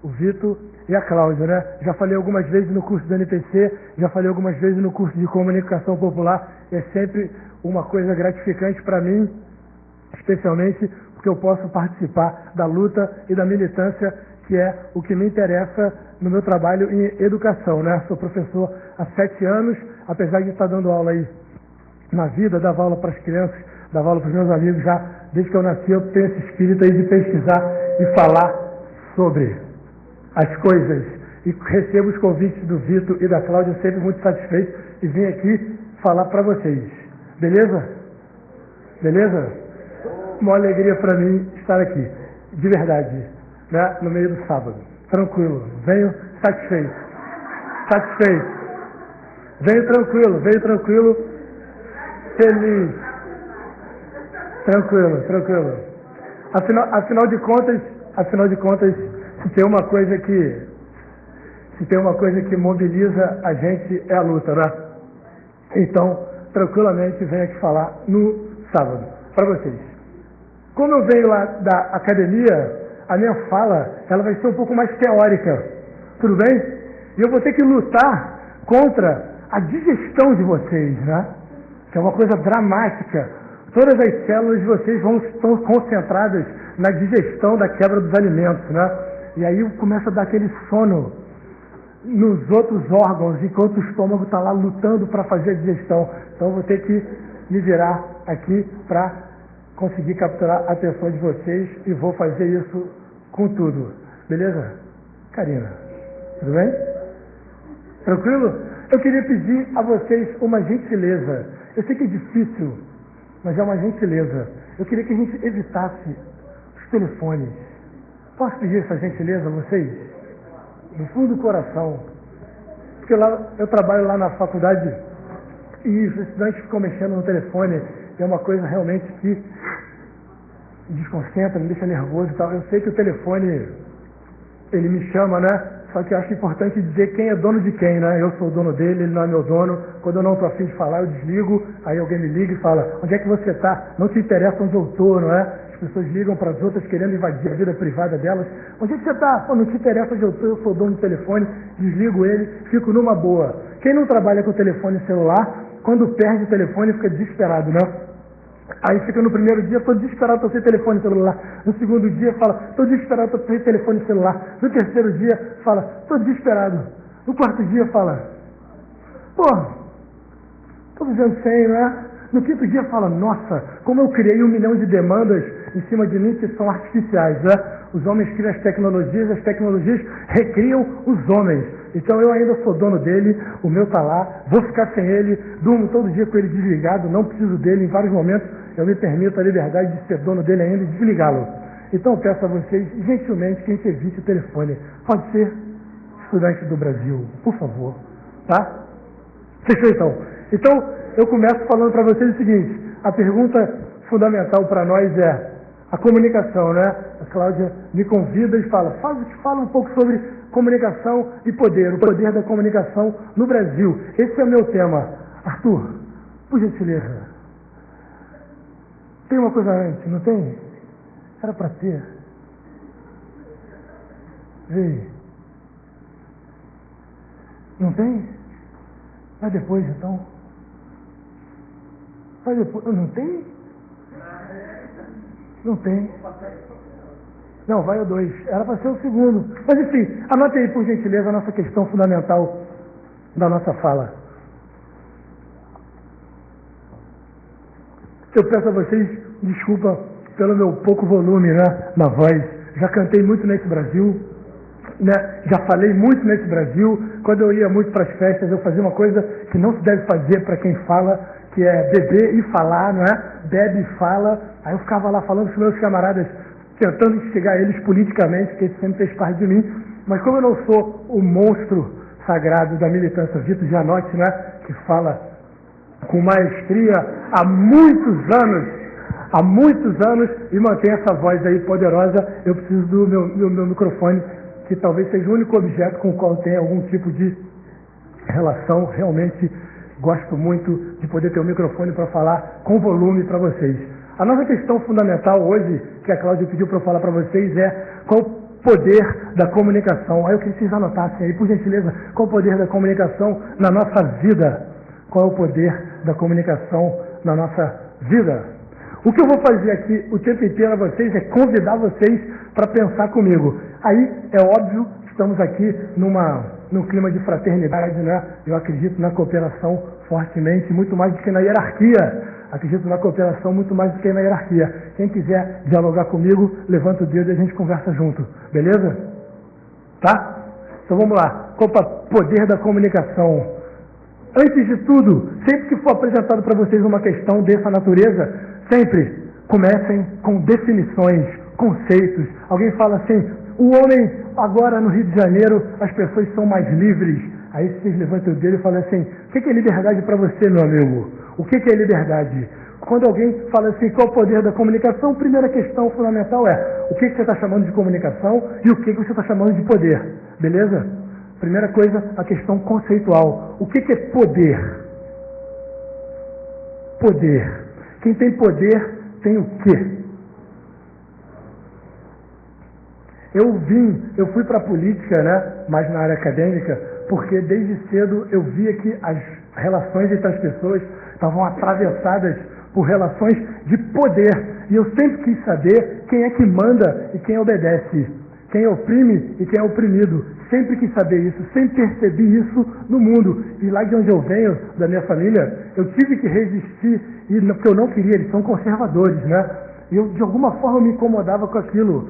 o Vitor e a Cláudia, né? Já falei algumas vezes no curso do NPC, já falei algumas vezes no curso de Comunicação Popular, é sempre uma coisa gratificante para mim, especialmente porque eu posso participar da luta e da militância, que é o que me interessa no meu trabalho em educação, né? Sou professor há 7 anos, apesar de estar dando aula aí na vida, dava aula para as crianças, dava aula para os meus amigos já, desde que eu nasci eu tenho esse espírito aí de pesquisar e falar sobre as coisas. E recebo os convites do Vitor e da Cláudia, sempre muito satisfeito, e vim aqui falar para vocês. Beleza? Beleza? Uma alegria para mim estar aqui, de verdade, né? No meio do sábado. Tranquilo, venho satisfeito. Satisfeito. Venho tranquilo, feliz. Tranquilo. Afinal de contas, se tem uma coisa que mobiliza a gente é a luta, né? Então, tranquilamente venho aqui falar no sábado para vocês. Como eu venho lá da academia, a minha fala ela vai ser um pouco mais teórica, tudo bem? E eu vou ter que lutar contra a digestão de vocês, né? Que é uma coisa dramática. Todas as células de vocês estão concentradas na digestão da quebra dos alimentos, né? E aí começa a dar aquele sono nos outros órgãos, enquanto o estômago está lá lutando para fazer a digestão. Então eu vou ter que me virar aqui para conseguir capturar a atenção de vocês e vou fazer isso com tudo. Beleza? Karina, tudo bem? Tranquilo? Eu queria pedir a vocês uma gentileza. Eu sei que é difícil, mas é uma gentileza. Eu queria que a gente evitasse os telefones. Posso pedir essa gentileza a vocês? Do fundo do coração. Porque lá, eu trabalho lá na faculdade e os estudantes ficam mexendo no telefone. É uma coisa realmente que me desconcentra, me deixa nervoso e tal. Eu sei que o telefone, ele me chama, né? Só que eu acho importante dizer quem é dono de quem, né? Eu sou o dono dele, ele não é meu dono. Quando eu não estou afim de falar, eu desligo. Aí alguém me liga e fala, onde é que você está? Não te interessa onde eu estou, não é? As pessoas ligam para as outras querendo invadir a vida privada delas. Onde é que você está? Pô, não te interessa onde eu estou, eu sou o dono do telefone. Desligo ele, fico numa boa. Quem não trabalha com telefone celular, quando perde o telefone, fica desesperado, né? Aí fica no primeiro dia, estou desesperado, estou sem telefone celular. No segundo dia, fala, estou desesperado, estou sem telefone celular. No terceiro dia, fala, estou desesperado. No quarto dia, fala, pô, estou vivendo sem, né? No quinto dia, fala, nossa, como eu criei 1 milhão de demandas em cima de mim que são artificiais, né? Os homens criam as tecnologias recriam os homens. Então eu ainda sou dono dele, o meu está lá, vou ficar sem ele, durmo todo dia com ele desligado, não preciso dele. Em vários momentos eu me permito a liberdade de ser dono dele ainda e desligá-lo. Então eu peço a vocês, gentilmente, que a gente evite o telefone. Pode ser estudante do Brasil, por favor, tá? Fechou então? Então eu começo falando para vocês o seguinte, a pergunta fundamental para nós é a comunicação, né? A Cláudia me convida e fala um pouco sobre comunicação e poder, o poder da comunicação no Brasil. Esse é o meu tema. Arthur, por gentileza, tem uma coisa antes, não tem? Era para ter. Vê. Não tem? Vai depois então. Vai depois. Não tem? Não tem. Não, vai o 2. Era para ser o segundo. Mas enfim, anote aí, por gentileza, a nossa questão fundamental da nossa fala. Eu peço a vocês desculpa pelo meu pouco volume, né, na voz. Já cantei muito nesse Brasil, né? Já falei muito nesse Brasil. Quando eu ia muito para as festas, eu fazia uma coisa que não se deve fazer para quem fala, que é beber e falar, não é? Bebe e fala. Aí eu ficava lá falando com os meus camaradas, tentando instigar eles politicamente, porque isso sempre fez parte de mim. Mas como eu não sou o monstro sagrado da militância Vitor Gianotti, né, que fala com maestria há muitos anos e mantém essa voz aí poderosa, eu preciso do meu microfone, que talvez seja o único objeto com o qual eu tenha algum tipo de relação. Realmente gosto muito de poder ter um microfone para falar com volume para vocês. A nossa questão fundamental hoje, que a Cláudia pediu para eu falar para vocês, é qual poder da comunicação. Aí eu queria que vocês anotassem aí, por gentileza, qual é o poder da comunicação na nossa vida? Qual é o poder da comunicação na nossa vida? O que eu vou fazer aqui o tempo inteiro a vocês é convidar vocês para pensar comigo. Aí, é óbvio, estamos aqui num clima de fraternidade, né? Eu acredito na cooperação fortemente, muito mais do que na hierarquia. Acredito na cooperação muito mais do que na hierarquia. Quem quiser dialogar comigo, levanta o dedo e a gente conversa junto. Beleza? Tá? Então vamos lá. Qual é o poder da comunicação? Antes de tudo, sempre que for apresentado para vocês uma questão dessa natureza, sempre comecem com definições, conceitos. Alguém fala assim, o homem agora no Rio de Janeiro, as pessoas são mais livres. Aí vocês levantam o dedo e falam assim, o que é liberdade para você, meu amigo? O que é liberdade? Quando alguém fala assim, qual é o poder da comunicação, a primeira questão fundamental é, o que você está chamando de comunicação e o que você está chamando de poder? Beleza? Primeira coisa, a questão conceitual. O que é poder? Poder. Quem tem poder tem o quê? Eu fui para a política, né, mais na área acadêmica, porque desde cedo eu via que as relações entre as pessoas estavam atravessadas por relações de poder. E eu sempre quis saber quem é que manda e quem obedece, quem oprime e quem é oprimido. Sempre quis saber isso, sempre percebi isso no mundo. E lá de onde eu venho, da minha família, eu tive que resistir, porque eu não queria, eles são conservadores, né? E eu, de alguma forma, me incomodava com aquilo.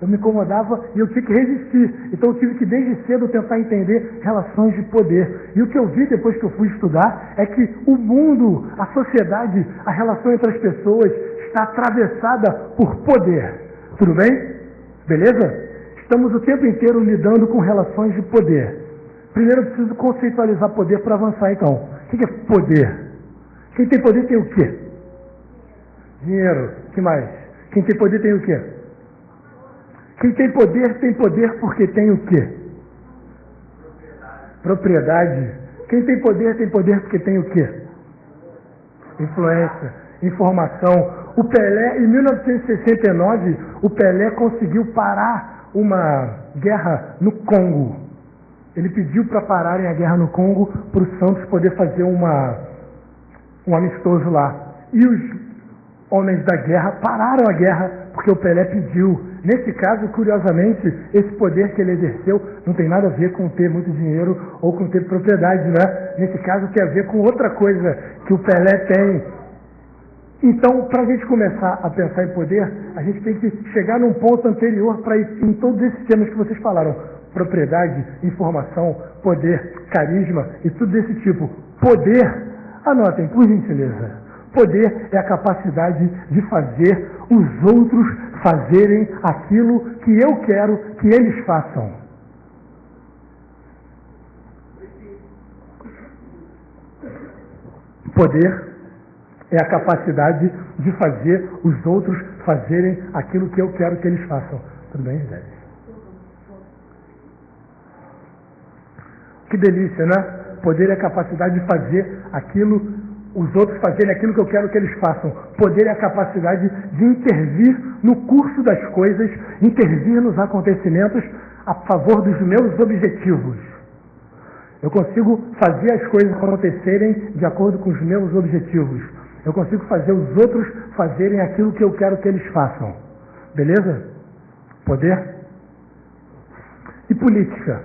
Eu me incomodava e eu tinha que resistir. Então eu tive que desde cedo tentar entender relações de poder. E o que eu vi depois que eu fui estudar é que o mundo, a sociedade, a relação entre as pessoas está atravessada por poder. Tudo bem? Beleza? Estamos o tempo inteiro lidando com relações de poder. Primeiro eu preciso conceitualizar poder para avançar então. O que é poder? Quem tem poder tem o quê? Dinheiro. O que mais? Quem tem poder tem o quê? Quem tem poder porque tem o quê? Propriedade. Quem tem poder porque tem o quê? Influência, informação. O Pelé, em 1969, o Pelé conseguiu parar uma guerra no Congo. Ele pediu para pararem a guerra no Congo para o Santos poder fazer um amistoso lá. E os homens da guerra pararam a guerra porque o Pelé pediu. Nesse caso, curiosamente, esse poder que ele exerceu não tem nada a ver com ter muito dinheiro ou com ter propriedade, né? Nesse caso tem a ver com outra coisa que o Pelé tem. Então, para a gente começar a pensar em poder, a gente tem que chegar num ponto anterior para ir em todos esses temas que vocês falaram. Propriedade, informação, poder, carisma e tudo desse tipo. Poder, anotem, por gentileza. Poder é a capacidade de fazer os outros fazerem aquilo que eu quero que eles façam. Poder é a capacidade de fazer os outros fazerem aquilo que eu quero que eles façam. Tudo bem, Zé? Que delícia, né? Poder é a capacidade de fazer aquilo os outros fazerem aquilo que eu quero que eles façam. Poder é a capacidade de intervir no curso das coisas, intervir nos acontecimentos a favor dos meus objetivos. Eu consigo fazer as coisas acontecerem de acordo com os meus objetivos. Eu consigo fazer os outros fazerem aquilo que eu quero que eles façam. Beleza? Poder? E política?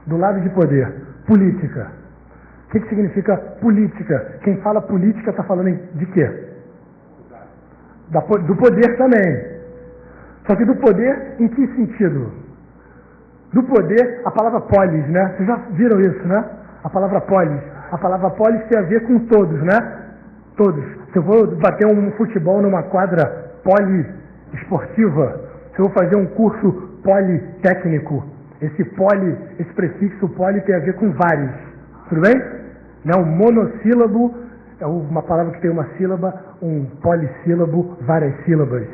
Do lado de poder, política. O que significa política? Quem fala política está falando de quê? Do poder também. Só que do poder em que sentido? Do poder, a palavra polis, né? Vocês já viram isso, né? A palavra polis. A palavra polis tem a ver com todos, né? Todos. Se eu vou bater um futebol numa quadra poliesportiva, se eu vou fazer um curso politécnico, esse prefixo poli tem a ver com vários. Tudo bem? Não, um monossílabo é uma palavra que tem uma sílaba, um polissílabo, várias sílabas.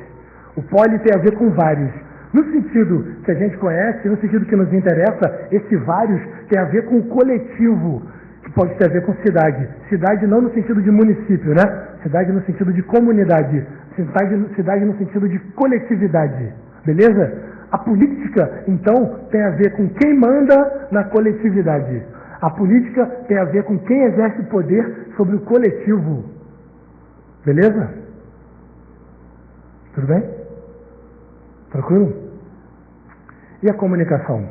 O poli tem a ver com vários. No sentido que a gente conhece, no sentido que nos interessa, esse vários tem a ver com o coletivo, que pode ter a ver com cidade. Cidade não no sentido de município, né? Cidade no sentido de comunidade. Cidade no sentido de coletividade. Beleza? A política, então, tem a ver com quem manda na coletividade. A política tem a ver com quem exerce poder sobre o coletivo. Beleza? Tudo bem? Tranquilo? E a comunicação?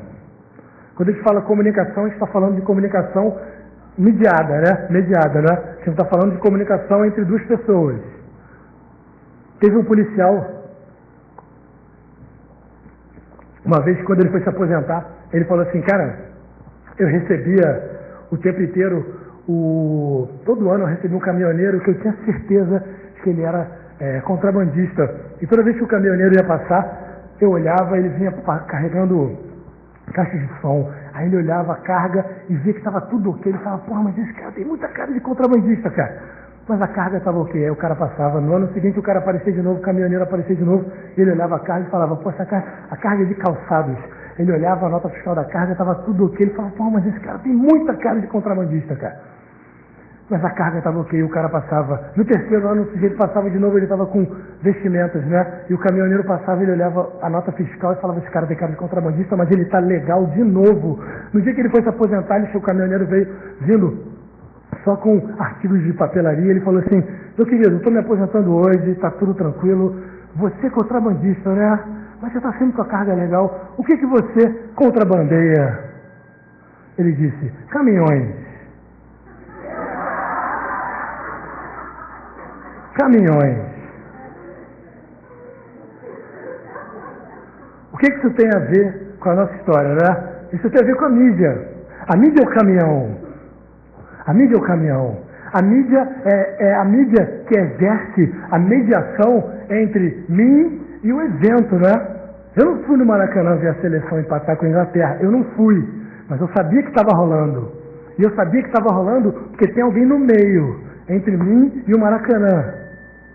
Quando a gente fala comunicação, a gente está falando de comunicação mediada, né? Mediada, né? A gente está falando de comunicação entre duas pessoas. Teve um policial, uma vez, quando ele foi se aposentar, ele falou assim, cara, eu recebia o tempo inteiro, todo ano eu recebia um caminhoneiro que eu tinha certeza que ele era contrabandista. E toda vez que o caminhoneiro ia passar, eu olhava, ele vinha carregando caixas de som. Aí ele olhava a carga e via que estava tudo ok. Ele falava, porra, mas esse cara tem muita cara de contrabandista, cara. Mas a carga estava ok. Aí o cara passava. No ano seguinte o cara aparecia de novo, o caminhoneiro aparecia de novo. Ele olhava a carga e falava, pô, a carga é de calçados. Ele olhava a nota fiscal da carga, estava tudo ok. Ele falava, porra, mas esse cara tem muita cara de contrabandista, cara. Mas a carga estava ok, o cara passava. No terceiro ano, o sujeito passava de novo, ele estava com vestimentas, né? E o caminhoneiro passava, ele olhava a nota fiscal e falava, esse cara tem cara de contrabandista, mas ele está legal de novo. No dia que ele foi se aposentar, o caminhoneiro veio vindo só com artigos de papelaria. Ele falou assim, meu querido, estou me aposentando hoje, está tudo tranquilo. Você é contrabandista, né? Mas você está sempre com a carga legal. O que você contrabandeia? Ele disse, caminhões. Caminhões. O que isso tem a ver com a nossa história, né? Isso tem a ver com a mídia. A mídia é o caminhão. A mídia é o caminhão. A mídia é a mídia que exerce a mediação entre mim e o evento, né? Eu não fui no Maracanã ver a seleção empatar com a Inglaterra. Eu não fui. Mas eu sabia que estava rolando. E eu sabia que estava rolando porque tem alguém no meio, entre mim e o Maracanã.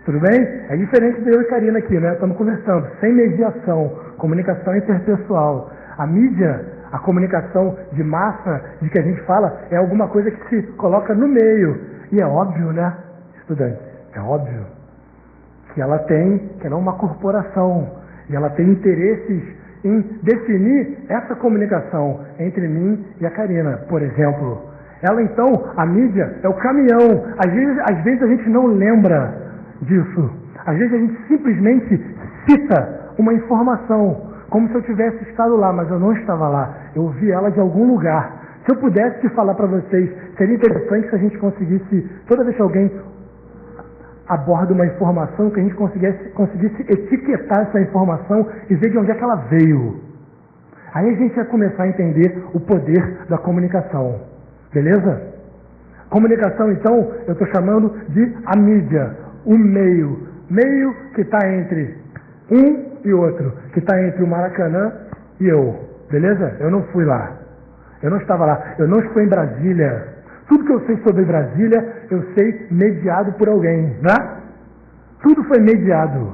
Tudo bem? É diferente de eu e Karina aqui, né? Estamos conversando, sem mediação, comunicação interpessoal. A mídia, a comunicação de massa, de que a gente fala, é alguma coisa que se coloca no meio. E é óbvio, né, estudantes? É óbvio que ela é uma corporação, e ela tem interesses em definir essa comunicação entre mim e a Karina, por exemplo. Ela, então, a mídia é o caminhão. Às vezes a gente não lembra disso. Às vezes a gente simplesmente cita uma informação, como se eu tivesse estado lá, mas eu não estava lá. Eu ouvi ela de algum lugar. Se eu pudesse te falar para vocês, seria interessante se a gente conseguisse, toda vez que alguém aborda uma informação, que a gente conseguisse etiquetar essa informação e ver de onde é que ela veio. Aí a gente ia começar a entender o poder da comunicação. Beleza? Comunicação, então, eu estou chamando de a mídia. O meio que está entre um e outro, que está entre o Maracanã e eu, beleza? Eu não fui lá, eu não estava lá, eu não estou em Brasília. Tudo que eu sei sobre Brasília, eu sei mediado por alguém, né? Tudo foi mediado.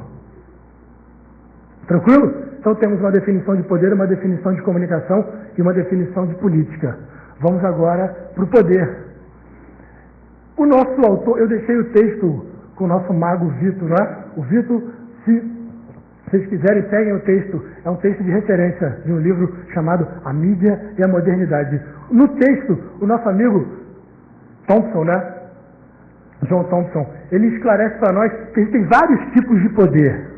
Tranquilo? Então temos uma definição de poder, uma definição de comunicação e uma definição de política. Vamos agora para o poder. O nosso autor, eu deixei o texto com o nosso mago Vitor, né? O Vitor, se vocês quiserem, peguem o texto. É um texto de referência de um livro chamado A Mídia e a Modernidade. No texto, o nosso amigo Thompson, né? John Thompson, ele esclarece para nós que existem vários tipos de poder.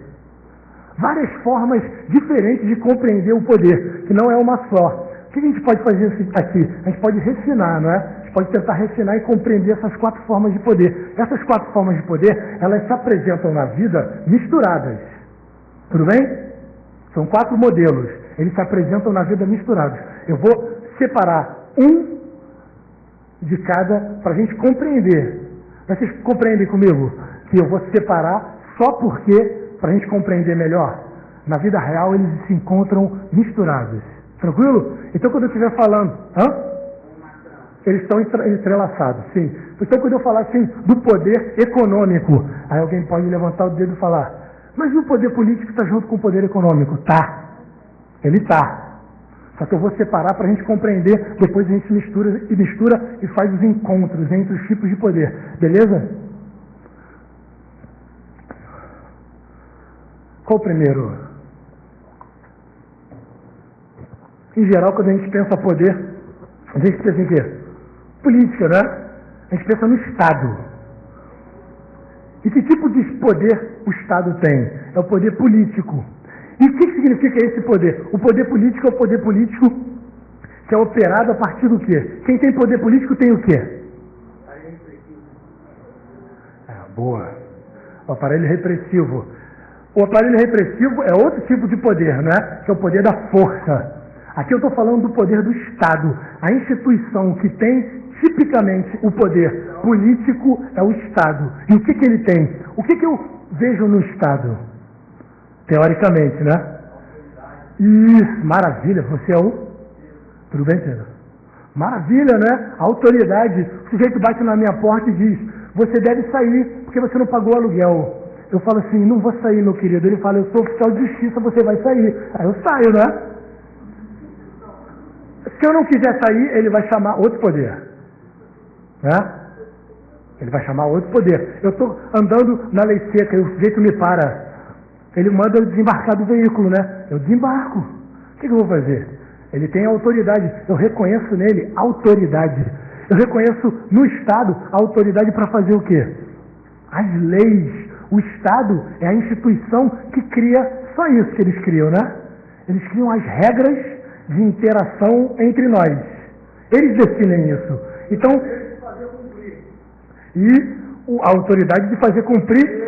Várias formas diferentes de compreender o poder, que não é uma só. O que a gente pode fazer aqui? A gente pode refinar, não é? Pode tentar refinar e compreender essas 4 formas de poder. Essas 4 formas de poder, elas se apresentam na vida misturadas. Tudo bem? São 4 modelos. Eles se apresentam na vida misturados. Eu vou separar um de cada para a gente compreender. Vocês compreendem comigo? Que eu vou separar só porque, para a gente compreender melhor, na vida real eles se encontram misturados. Tranquilo? Então quando eu estiver falando... Eles estão entrelaçados, sim. Então, quando eu falar assim do poder econômico, aí alguém pode levantar o dedo e falar, mas e o poder político está junto com o poder econômico? Tá. Ele tá. Só que eu vou separar para a gente compreender, depois a gente mistura e faz os encontros entre os tipos de poder. Beleza? Qual o primeiro? Em geral, quando a gente pensa poder, a gente pensa em quê? Política, né? A gente pensa no Estado. E que tipo de poder o Estado tem? É o poder político. E o que significa esse poder? O poder político é o poder político que é operado a partir do quê? Quem tem poder político tem o quê? Boa. O aparelho repressivo. O aparelho repressivo é outro tipo de poder, né? Que é o poder da força. Aqui eu estou falando do poder do Estado. A instituição que tem tipicamente o poder político é o Estado. E o que ele tem? O que eu vejo no Estado? Teoricamente, né? Isso, maravilha, você é o... Tudo bem, Pedro? Maravilha, né? A autoridade. O sujeito bate na minha porta e diz, você deve sair porque você não pagou o aluguel. Eu falo assim, não vou sair, meu querido. Ele fala, eu sou oficial de justiça, você vai sair. Aí eu saio, né? Se eu não quiser sair, ele vai chamar outro poder. Né? Ele vai chamar outro poder. Eu estou andando na lei seca e o sujeito me para. Ele manda eu desembarcar do veículo, né? Eu desembarco. O que eu vou fazer? Ele tem autoridade. Eu reconheço nele autoridade. Eu reconheço no Estado a autoridade para fazer o quê? As leis. O Estado é a instituição que cria só isso que eles criam, né? Eles criam as regras de interação entre nós. Eles definem isso. Então, e a autoridade de fazer cumprir.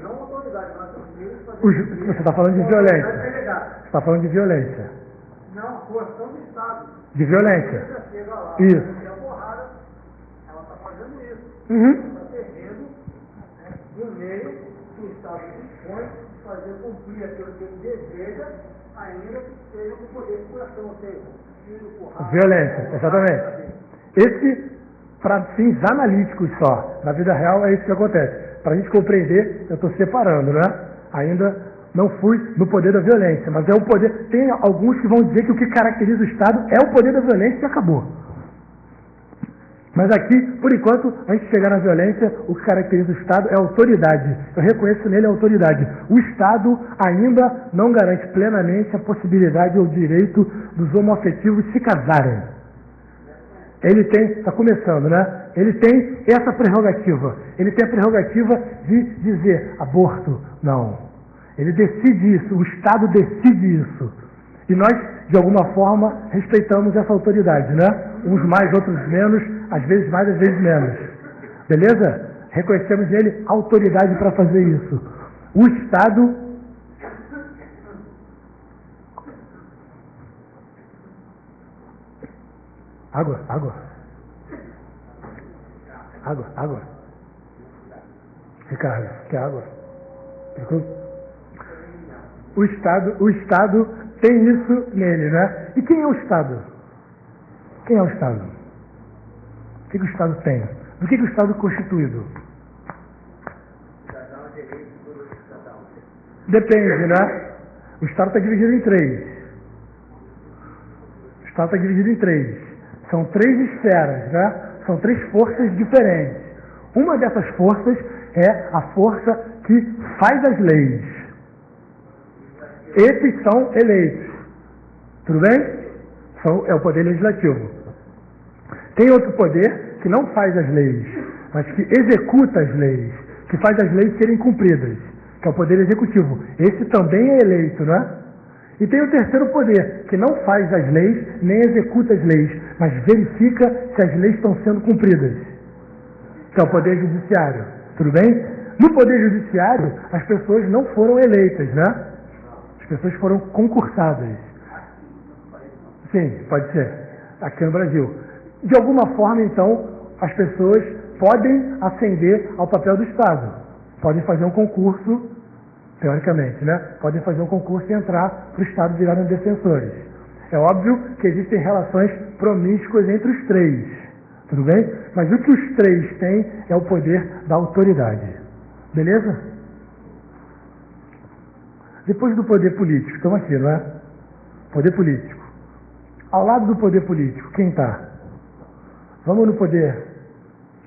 Não autoridade, mas você está falando de violência. Você está falando de violência. Não, a coação do Estado. De violência. Isso. Ela está fazendo isso. Uhum. Está perdendo do meio que o Estado dispõe de fazer cumprir aquilo que ele deseja, ainda que seja com poder de coração, ou seja, tiro, porrada. Violência, exatamente. Esse, para fins analíticos só, na vida real é isso que acontece. Para a gente compreender, eu estou separando, né? Ainda não fui no poder da violência, mas é o poder. Tem alguns que vão dizer que o que caracteriza o Estado é o poder da violência e acabou. Mas aqui, por enquanto, antes de chegar na violência, o que caracteriza o Estado é a autoridade. Eu reconheço nele a autoridade. O Estado ainda não garante plenamente a possibilidade ou o direito dos homoafetivos se casarem. Ele tem, está começando, né? Ele tem essa prerrogativa. Ele tem a prerrogativa de dizer aborto. Não. Ele decide isso, o Estado decide isso. E nós, de alguma forma, respeitamos essa autoridade, né? Uns mais, outros menos, às vezes mais, às vezes menos. Beleza? Reconhecemos nele autoridade para fazer isso. O Estado... Água. Ricardo, quer água? O Estado tem isso nele, né? E quem é o Estado? Quem é o Estado? O que o Estado tem? Do que o Estado é constituído? Depende, né? O Estado está dividido em três. O Estado está dividido em três. São três esferas, né? São três forças diferentes. Uma dessas forças é a força que faz as leis. Esses são eleitos. Tudo bem? É o poder legislativo. Tem outro poder que não faz as leis, mas que executa as leis, que faz as leis serem cumpridas, que é o poder executivo. Esse também é eleito, né? E tem o terceiro poder, que não faz as leis, nem executa as leis, mas verifica se as leis estão sendo cumpridas, que é o poder judiciário. Tudo bem? No poder judiciário, as pessoas não foram eleitas, né? As pessoas foram concursadas. Sim, pode ser. Aqui no Brasil. De alguma forma, então, as pessoas podem ascender ao papel do Estado. Podem fazer um concurso, teoricamente, né? Podem fazer um concurso e entrar para o Estado virarem defensores. É óbvio que existem relações promíscuas entre os três. Tudo bem? Mas o que os três têm é o poder da autoridade. Beleza? Depois do poder político, estamos aqui, não é? Poder político. Ao lado do poder político, quem está? Vamos no poder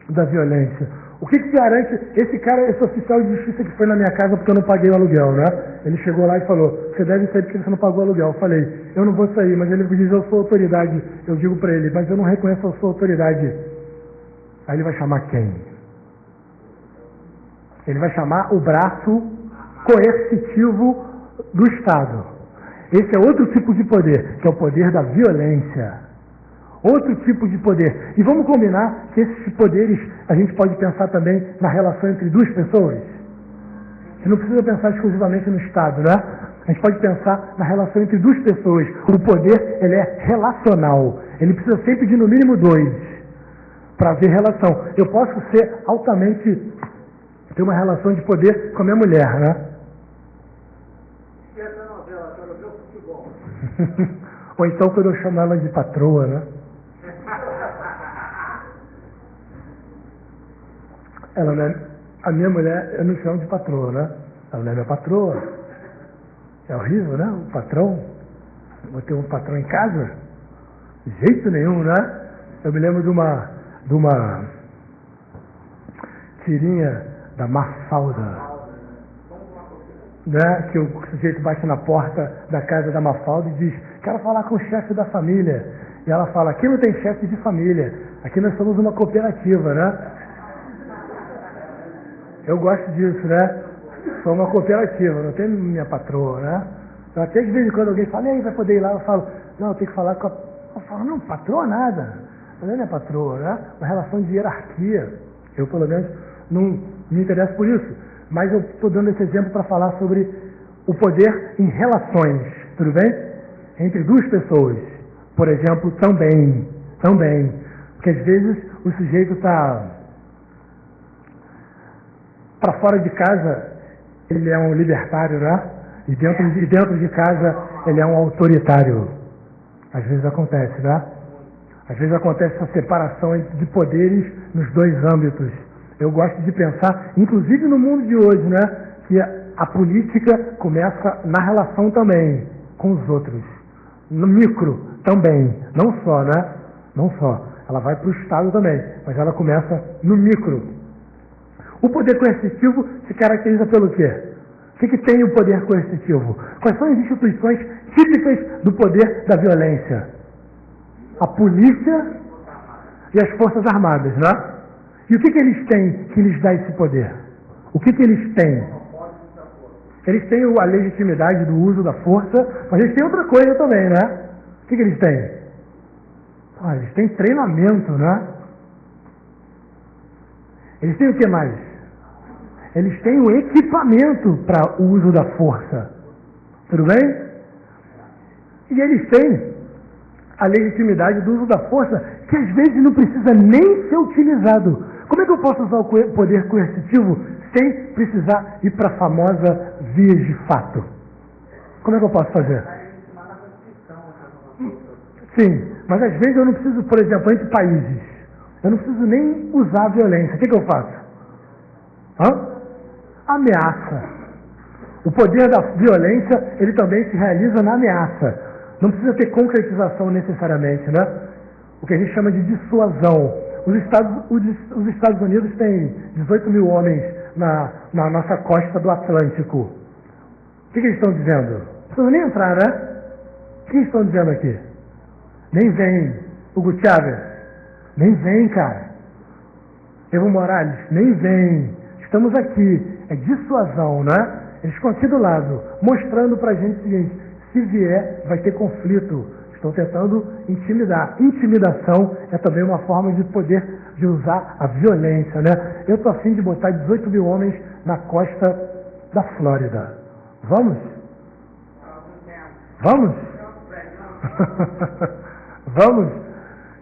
da violência. O que garante esse cara, esse oficial de justiça que foi na minha casa porque eu não paguei o aluguel, né? Ele chegou lá e falou, você deve sair porque você não pagou aluguel. Eu falei, eu não vou sair, mas ele diz, eu sou autoridade. Eu digo para ele, mas eu não reconheço a sua autoridade. Aí ele vai chamar quem? Ele vai chamar o braço coercitivo do Estado. Esse é outro tipo de poder, que é o poder da violência. Outro tipo de poder. E vamos combinar que esses poderes a gente pode pensar também na relação entre duas pessoas. Você não precisa pensar exclusivamente no Estado, né? A gente pode pensar na relação entre duas pessoas. O poder, ele é relacional. Ele precisa sempre de no mínimo dois para haver relação. Eu posso ser altamente, ter uma relação de poder com a minha mulher, né? E essa novela, quero ver o futebol. Ou então quando eu chamo ela de patroa, né? Ela não é, a minha mulher, eu não chamo de patroa, né? Ela não é minha patroa. É horrível, né? O patrão. Eu vou ter um patrão em casa? De jeito nenhum, né? Eu me lembro de uma tirinha da Mafalda, né? Que o sujeito bate na porta da casa da Mafalda e diz, quero falar com o chefe da família. E ela fala, aqui não tem chefe de família, aqui nós somos uma cooperativa, né? Eu gosto disso, né? Sou uma cooperativa, não tenho minha patroa, né? Então, até de vez em quando alguém fala, e aí, vai poder ir lá? Eu falo, não, eu tenho que falar com a... Eu falo, não, patroa nada. Não é minha patroa, né? Uma relação de hierarquia. Eu, pelo menos, não me interesso por isso. Mas eu estou dando esse exemplo para falar sobre o poder em relações, tudo bem? Entre duas pessoas. Por exemplo, também. Porque às vezes o sujeito está para fora de casa, ele é um libertário, né? E dentro de casa, ele é um autoritário. Às vezes acontece, né? Às vezes acontece essa separação de poderes nos dois âmbitos. Eu gosto de pensar, inclusive no mundo de hoje, né? Que a política começa na relação também com os outros. No micro também. Não só, né? Não só. Ela vai para o Estado também, mas ela começa no micro. O poder coercitivo se caracteriza pelo quê? O que tem o poder coercitivo? Quais são as instituições típicas do poder da violência? A polícia e as forças armadas, né? E o que eles têm que lhes dá esse poder? O que eles têm? Eles têm a legitimidade do uso da força, mas eles têm outra coisa também, né? O que eles têm? Eles têm treinamento, né? Eles têm o que mais? Eles têm o equipamento para o uso da força. Tudo bem? E eles têm a legitimidade do uso da força, que às vezes não precisa nem ser utilizado. Como é que eu posso usar o poder coercitivo sem precisar ir para a famosa vias de fato? Como é que eu posso fazer? Sim, mas às vezes eu não preciso, por exemplo, entre países, eu não preciso nem usar a violência. O que eu faço? Ameaça. O poder da violência, ele também se realiza na ameaça. Não precisa ter concretização necessariamente, né? O que a gente chama de dissuasão. Os Estados Unidos têm 18 mil homens na nossa costa do Atlântico. O que eles estão dizendo? Não precisam nem entrar, né? O que eles estão dizendo aqui? Nem vem. Hugo Chávez, nem vem, cara. Evo Morales, nem vem. Estamos aqui. É dissuasão, né? Eles ficam aqui do lado, mostrando pra gente o seguinte, se vier, vai ter conflito. Estão tentando intimidar. Intimidação é também uma forma de poder, de usar a violência, né? Eu estou a fim de botar 18 mil homens na costa da Flórida. Vamos? Vamos? Vamos?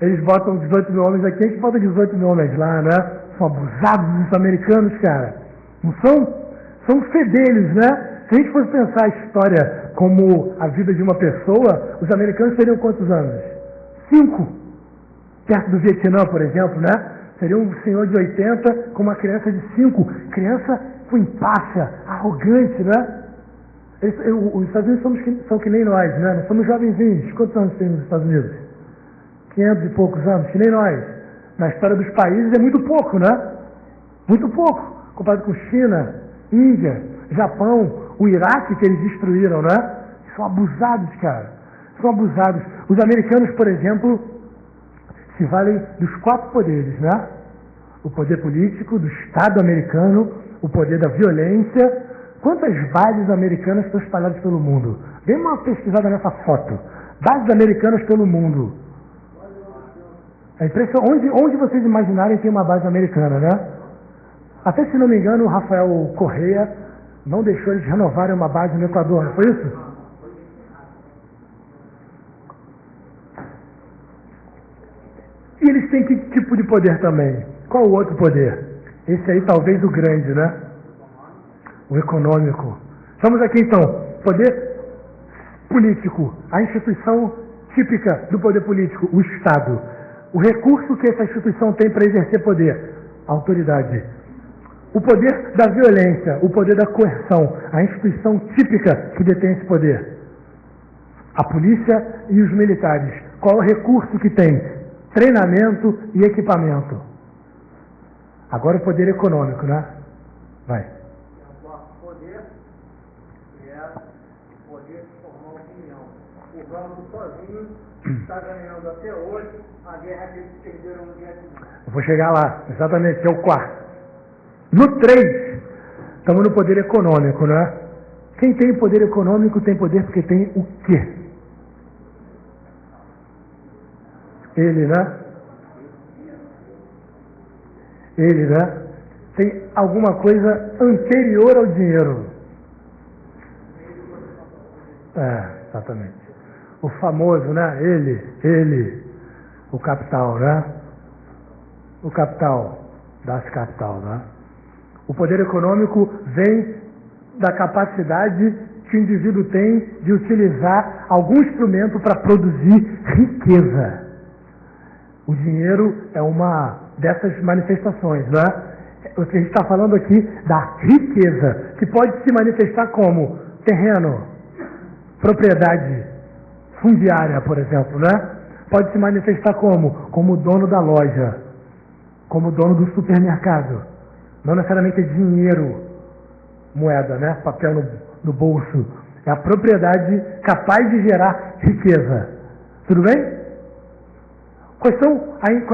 Eles botam 18 mil homens aqui, a gente bota 18 mil homens lá, né? São abusados os americanos, cara. Não são? São fedelhos, né? Se a gente fosse pensar a história como a vida de uma pessoa, os americanos teriam quantos anos? 5. Perto do Vietnã, por exemplo, né? Seria um senhor de 80 com uma criança de 5. Criança com empáfia, arrogante, né? Os Estados Unidos são que nem nós, né? Nós somos jovenzinhos. Quantos anos tem nos Estados Unidos? 500 e poucos anos, que nem nós. Na história dos países é muito pouco, né? Muito pouco. Comparado com China, Índia, Japão, o Iraque, que eles destruíram, né? São abusados, cara. São abusados. Os americanos, por exemplo, se valem dos 4 poderes, né? O poder político, do Estado americano, o poder da violência. Quantas bases americanas estão espalhadas pelo mundo? Dê uma pesquisada nessa foto. Bases americanas pelo mundo. É impressionante. Onde vocês imaginarem tem uma base americana, né? Até se não me engano, o Rafael Correia não deixou eles renovarem uma base no Equador, não foi isso? E eles têm que tipo de poder também? Qual o outro poder? Esse aí talvez o grande, né? O econômico. Vamos aqui então. Poder político. A instituição típica do poder político, o Estado. O recurso que essa instituição tem para exercer poder, a autoridade. O poder da violência, o poder da coerção, a instituição típica que detém esse poder. A polícia e os militares. Qual é o recurso que tem? Treinamento e equipamento. Agora o poder econômico, né? Vai. O poder é o poder de formar opinião. O banco sozinho está ganhando até hoje a guerra que eles perderam no Vietnã. Eu vou chegar lá, exatamente, que é o 4. No 3, estamos no poder econômico, né? Quem tem poder econômico tem poder porque tem o quê? Ele, né? Ele, né? Tem alguma coisa anterior ao dinheiro. Exatamente. O famoso, né? Ele, o capital, né? O capital, das capital, né? O poder econômico vem da capacidade que o indivíduo tem de utilizar algum instrumento para produzir riqueza. O dinheiro é uma dessas manifestações, né? O que a gente está falando aqui da riqueza, que pode se manifestar como terreno, propriedade fundiária, por exemplo, né? Pode se manifestar como dono da loja, como dono do supermercado. Não necessariamente é dinheiro, moeda, né? Papel no bolso. É a propriedade capaz de gerar riqueza. Tudo bem? Qual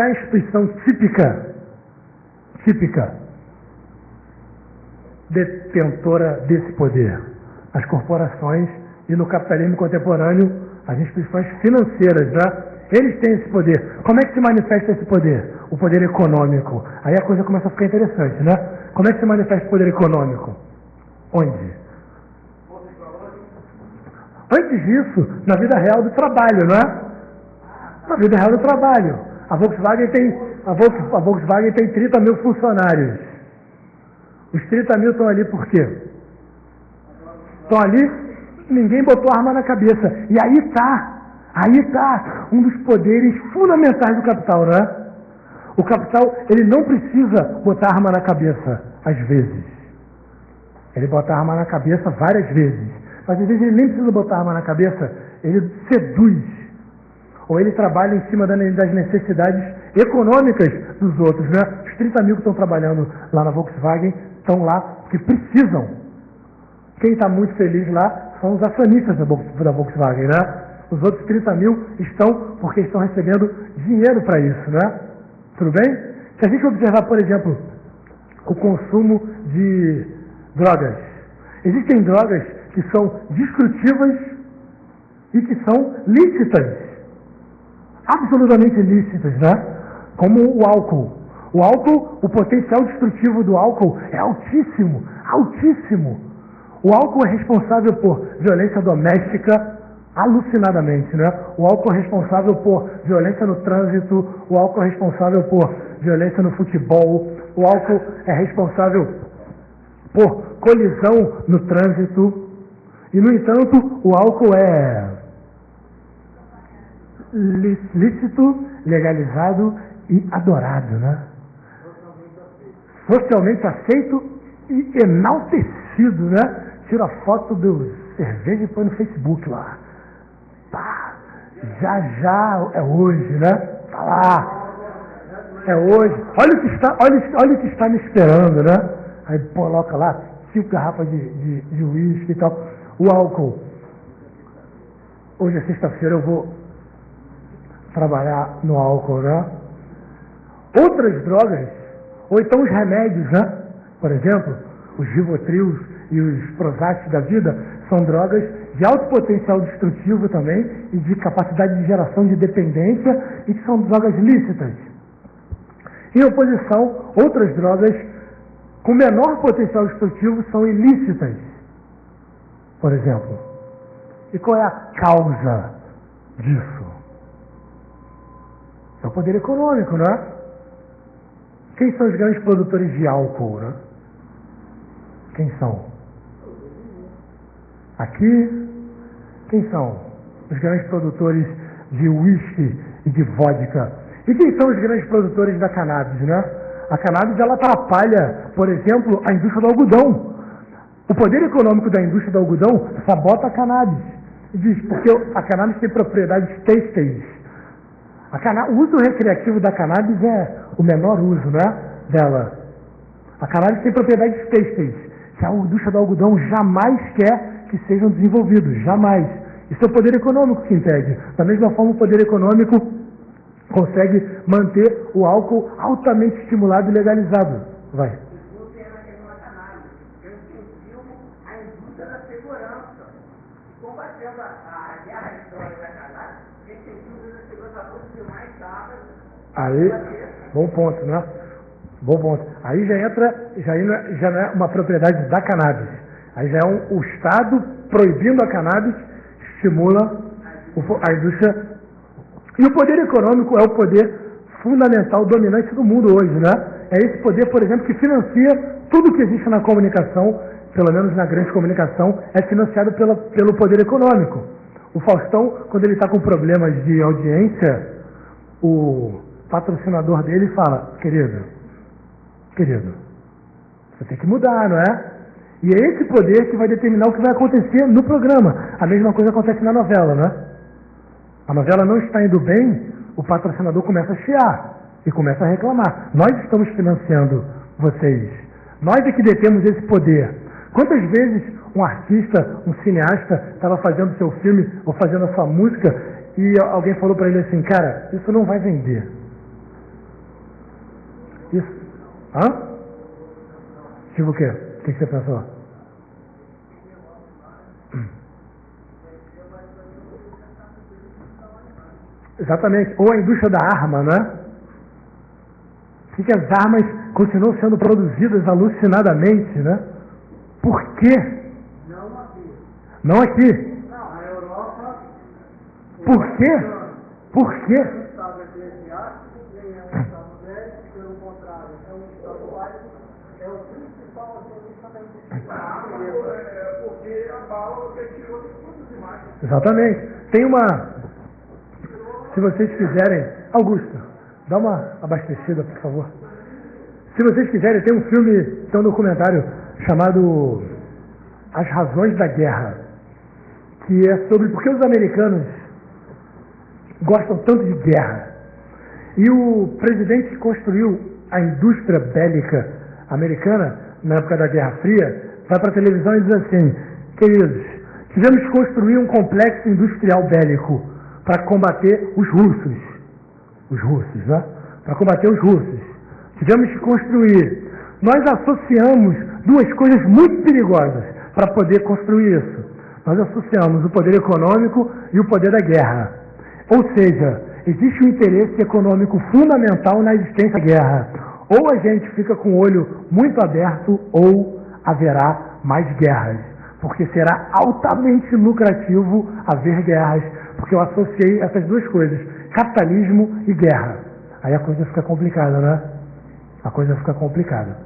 é a instituição típica detentora desse poder? As corporações e no capitalismo contemporâneo, as instituições financeiras, né? Eles têm esse poder. Como é que se manifesta esse poder? O poder econômico. Aí a coisa começa a ficar interessante, né? Como é que se manifesta o poder econômico? Onde? Antes disso, na vida real do trabalho, né? Na vida real do trabalho. A Volkswagen tem 30 mil funcionários. Os 30 mil estão ali por quê? Estão ali, ninguém botou arma na cabeça. E aí está um dos poderes fundamentais do capital, né? O capital, ele não precisa botar arma na cabeça, às vezes. Ele bota arma na cabeça várias vezes. Mas às vezes ele nem precisa botar arma na cabeça, ele seduz. Ou ele trabalha em cima das necessidades econômicas dos outros, né? Os 30 mil que estão trabalhando lá na Volkswagen estão lá porque precisam. Quem está muito feliz lá são os acionistas da Volkswagen, né? Os outros 30 mil estão porque estão recebendo dinheiro para isso, né? Tudo bem? Se a gente observar, por exemplo, o consumo de drogas. Existem drogas que são destrutivas e que são lícitas. Absolutamente lícitas, né? Como o álcool. O álcool, o potencial destrutivo do álcool é altíssimo, altíssimo. O álcool é responsável por violência doméstica, alucinadamente, né? O álcool é responsável por violência no trânsito, o álcool é responsável por violência no futebol, o álcool é responsável por colisão no trânsito. E, no entanto, o álcool é lícito, legalizado e adorado, né? Socialmente aceito e enaltecido, né? Tira a foto do cerveja e põe no Facebook lá. Pá, já é hoje, né? Tá lá. É hoje. Olha o que está me esperando, né? Aí coloca lá, 5 garrafas de uísque e tal. O álcool. Hoje é sexta-feira, eu vou trabalhar no álcool, né? Outras drogas, ou então os remédios, né? Por exemplo, os Rivotrils e os Prozac da vida, são drogas de alto potencial destrutivo também e de capacidade de geração de dependência e que são drogas lícitas. Em oposição, outras drogas com menor potencial destrutivo são ilícitas, por exemplo. E qual é a causa disso? É o poder econômico, não é? Quem são os grandes produtores de álcool, né? Quem são? Aqui, quem são os grandes produtores de uísque e de vodka? E quem são os grandes produtores da cannabis, né? A cannabis, ela atrapalha, por exemplo, a indústria do algodão. O poder econômico da indústria do algodão sabota a cannabis. Diz, porque a cannabis tem propriedades têxteis. O uso recreativo da cannabis é o menor uso, né, dela. A cannabis tem propriedades têxteis, que a indústria do algodão jamais quer que sejam desenvolvidos, jamais. Isso é o poder econômico que impede. Da mesma forma, o poder econômico consegue manter o álcool altamente estimulado e legalizado. Vai. Aí, bom ponto, né? Bom ponto. Aí já não é uma propriedade da cannabis. Aí já é o Estado proibindo a cannabis, estimula a indústria. E o poder econômico é o poder fundamental, dominante do mundo hoje, né? É esse poder, por exemplo, que financia tudo que existe na comunicação, pelo menos na grande comunicação, é financiado pelo poder econômico. O Faustão, quando ele está com problemas de audiência, o patrocinador dele fala, querido, você tem que mudar, não é? E é esse poder que vai determinar o que vai acontecer no programa. A mesma coisa acontece na novela, né? A novela não está indo bem, o patrocinador começa a chiar e começa a reclamar. Nós estamos financiando vocês. Nós é que detemos esse poder. Quantas vezes um artista, um cineasta, estava fazendo seu filme ou fazendo a sua música e alguém falou para ele assim, cara, isso não vai vender. Isso. Hã? Tipo o quê? O que você pensou? Exatamente. Ou a indústria da arma, né? Por que as armas continuam sendo produzidas alucinadamente, né? Por quê? Não aqui. Não aqui. Não, na Europa. Por quê? Por quê? É um Estado eclesiástico, nem é um Estado médico, pelo contrário, é um Estado laico, é o principal acionista da indústria. Porque a bala você tirou de tudo demais. Exatamente. Tem uma. Se vocês quiserem, Augusto, dá uma abastecida, por favor. Se vocês quiserem, tem um filme, tem um documentário chamado As Razões da Guerra, que é sobre por que os americanos gostam tanto de guerra. E o presidente que construiu a indústria bélica americana, na época da Guerra Fria, vai para a televisão e diz assim, queridos, tivemos que construir um complexo industrial bélico para combater os russos, né? Para combater os russos. Tivemos que construir. Nós associamos duas coisas muito perigosas para poder construir isso. Nós associamos o poder econômico e o poder da guerra. Ou seja, existe um interesse econômico fundamental na existência da guerra. Ou a gente fica com o olho muito aberto, ou haverá mais guerras. Porque será altamente lucrativo haver guerras. Porque eu associei essas duas coisas, capitalismo e guerra. Aí a coisa fica complicada, né? A coisa fica complicada.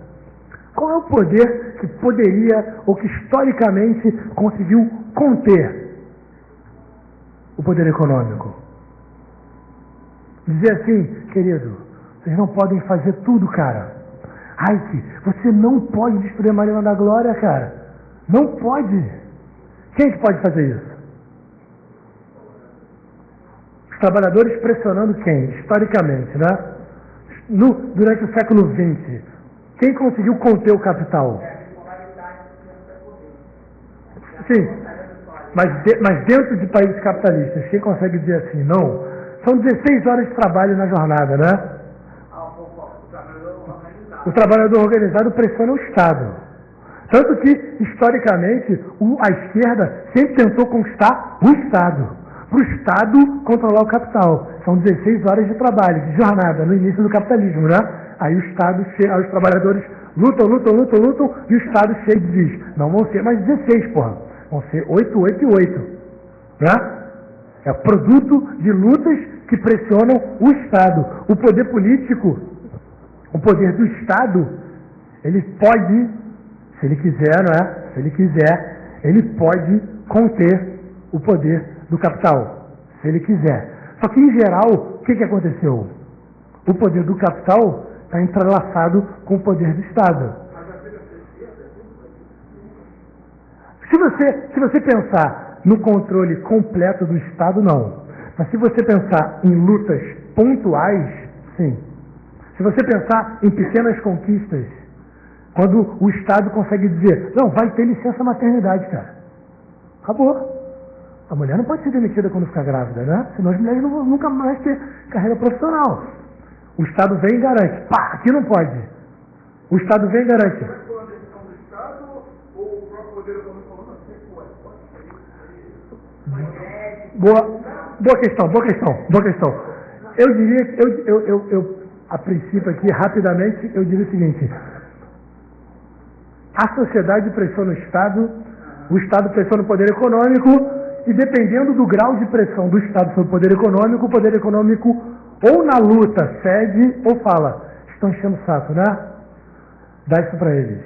Qual é o poder que poderia, ou que historicamente conseguiu conter o poder econômico? Dizer assim, querido, vocês não podem fazer tudo, cara. Ike, você não pode destruir a Marina da Glória, cara. Não pode. Quem que pode fazer isso? Os trabalhadores pressionando quem? Historicamente, né? Durante o século XX, quem conseguiu conter o capital? Sim, mas dentro de países capitalistas, quem consegue dizer assim, não? São 16 horas de trabalho na jornada, né? O trabalhador organizado pressiona o Estado. Tanto que, historicamente, a esquerda sempre tentou conquistar o Estado. Para o Estado controlar o capital. São 16 horas de trabalho, de jornada, no início do capitalismo, né? Aí o Estado, os trabalhadores lutam, e o Estado chega e diz, não vão ser mais 16, porra. Vão ser 8, 8 e 8. Né? É produto de lutas que pressionam o Estado. O poder político, o poder do Estado, ele pode, se ele quiser, não é? Se ele quiser, ele pode conter o poder do capital, se ele quiser. Só que, em geral, o que aconteceu? O poder do capital está entrelaçado com o poder do Estado. Se você pensar no controle completo do Estado, não. Mas se você pensar em lutas pontuais, sim. Se você pensar em pequenas conquistas, quando o Estado consegue dizer, não, vai ter licença maternidade, cara. Acabou. A mulher não pode ser demitida quando ficar grávida, né? Senão as mulheres não vão nunca mais ter carreira profissional. O Estado vem e garante. Pá, aqui não pode. O Estado vem e garante. Boa questão. Eu diria que a princípio aqui, rapidamente, eu diria o seguinte. A sociedade pressiona o Estado pressiona o poder econômico, e dependendo do grau de pressão do Estado sobre o poder econômico ou na luta cede ou fala, estão enchendo o saco, né? Dá isso para eles.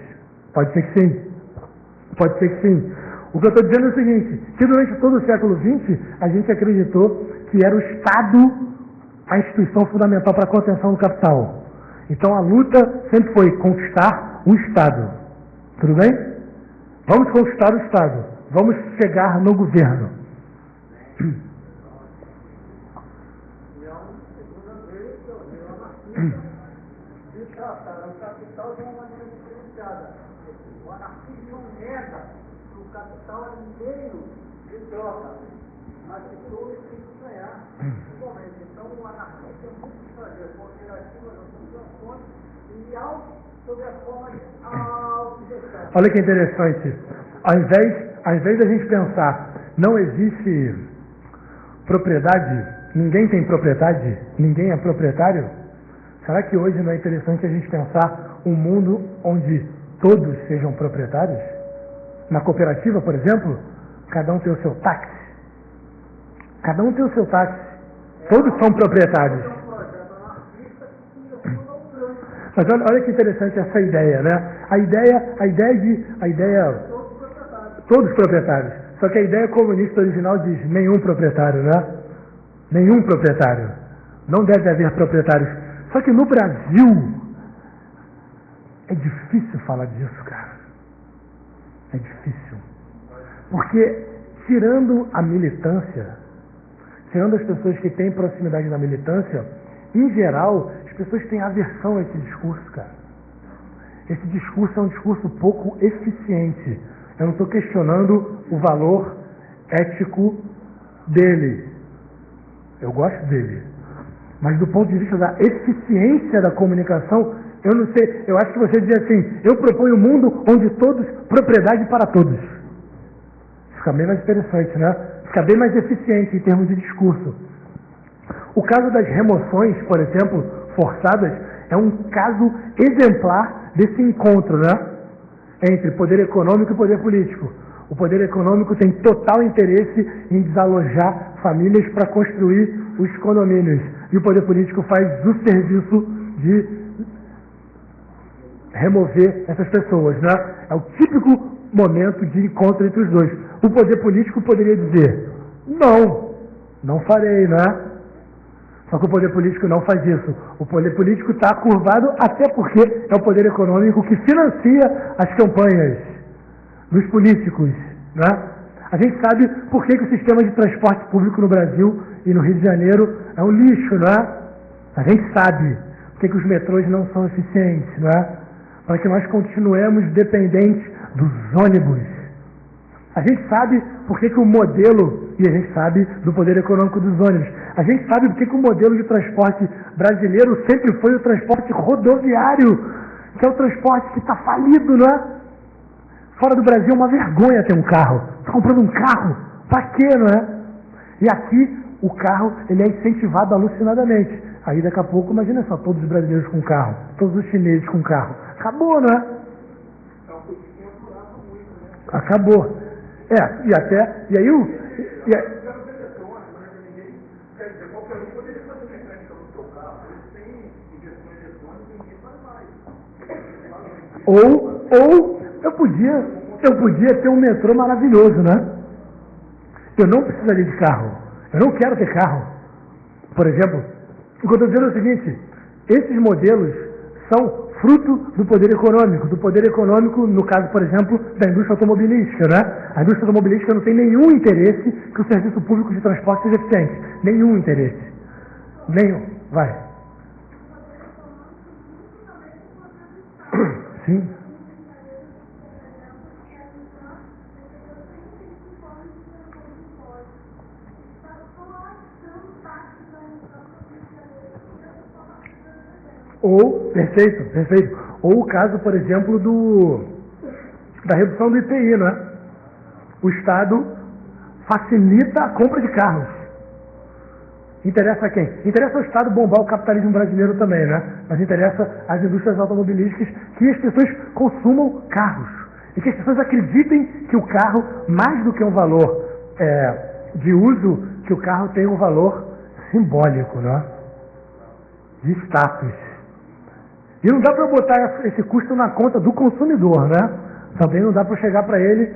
Pode ser que sim. O que eu estou dizendo é o seguinte, que durante todo o século XX, a gente acreditou que era o Estado a instituição fundamental para a contenção do capital. Então a luta sempre foi conquistar o Estado. Tudo bem? Vamos conquistar o Estado. Vamos chegar no governo. O capital de uma maneira diferenciada. O anarquismo nega que o capital é meio de troca, mas que todos têm que ganhar igualmente. Então o anarquismo é muito fazer cooperativas, associações e sob a forma de autogestão. Olha que interessante. Ao invés da gente pensar, não existe propriedade, ninguém tem propriedade, ninguém é proprietário, será que hoje não é interessante a gente pensar um mundo onde todos sejam proprietários? Na cooperativa, por exemplo, cada um tem o seu táxi. Todos são proprietários. Mas olha que interessante essa ideia, né? A ideia todos proprietários. Só que a ideia comunista original diz nenhum proprietário, né? Nenhum proprietário. Não deve haver proprietários. Só que no Brasil é difícil falar disso, cara. É difícil. Porque tirando a militância, tirando as pessoas que têm proximidade na militância, em geral, as pessoas têm aversão a esse discurso, cara. Esse discurso é um discurso pouco eficiente. Eu não estou questionando o valor ético dele. Eu gosto dele. Mas do ponto de vista da eficiência da comunicação, eu não sei. Eu acho que você diz assim, eu proponho um mundo onde todos, propriedade para todos. Fica bem mais interessante, né? Fica bem mais eficiente em termos de discurso. O caso das remoções, por exemplo, forçadas, é um caso exemplar desse encontro, né? Entre poder econômico e poder político. O poder econômico tem total interesse em desalojar famílias para construir os condomínios. E o poder político faz o serviço de remover essas pessoas, né? É o típico momento de encontro entre os dois. O poder político poderia dizer, não farei, né? Só que o poder político não faz isso. O poder político está curvado até porque é o poder econômico que financia as campanhas dos políticos, né? A gente sabe por que o sistema de transporte público no Brasil e no Rio de Janeiro é um lixo, né? A gente sabe por que os metrôs não são eficientes, né? Para que nós continuemos dependentes dos ônibus. A gente sabe por que o modelo, e a gente sabe do poder econômico dos ônibus, a gente sabe por que o modelo de transporte brasileiro sempre foi o transporte rodoviário, que é o transporte que está falido, não é? Fora do Brasil é uma vergonha ter um carro. Está comprando um carro? Para quê, não é? E aqui o carro ele é incentivado alucinadamente. Aí daqui a pouco, imagina só, todos os brasileiros com carro, todos os chineses com carro. Acabou, não é? Acabou. E aí ou eu podia ter um metrô maravilhoso, né? Eu não precisaria de carro. Eu não quero ter carro. Por exemplo, o que eu estou dizendo é o seguinte, esses modelos são fruto do poder econômico, no caso, por exemplo, da indústria automobilística, né? A indústria automobilística não tem nenhum interesse que o serviço público de transporte seja eficiente. Nenhum interesse. Nenhum. Vai. Sim. Perfeito. Ou o caso, por exemplo, da redução do IPI, né? O Estado facilita a compra de carros. Interessa a quem? Interessa ao Estado bombar o capitalismo brasileiro também, né? Mas interessa às indústrias automobilísticas que as pessoas consumam carros. E que as pessoas acreditem que o carro, mais do que um valor de uso, que o carro tem um valor simbólico, né? De status. E não dá para botar esse custo na conta do consumidor, né? Também não dá para chegar para ele.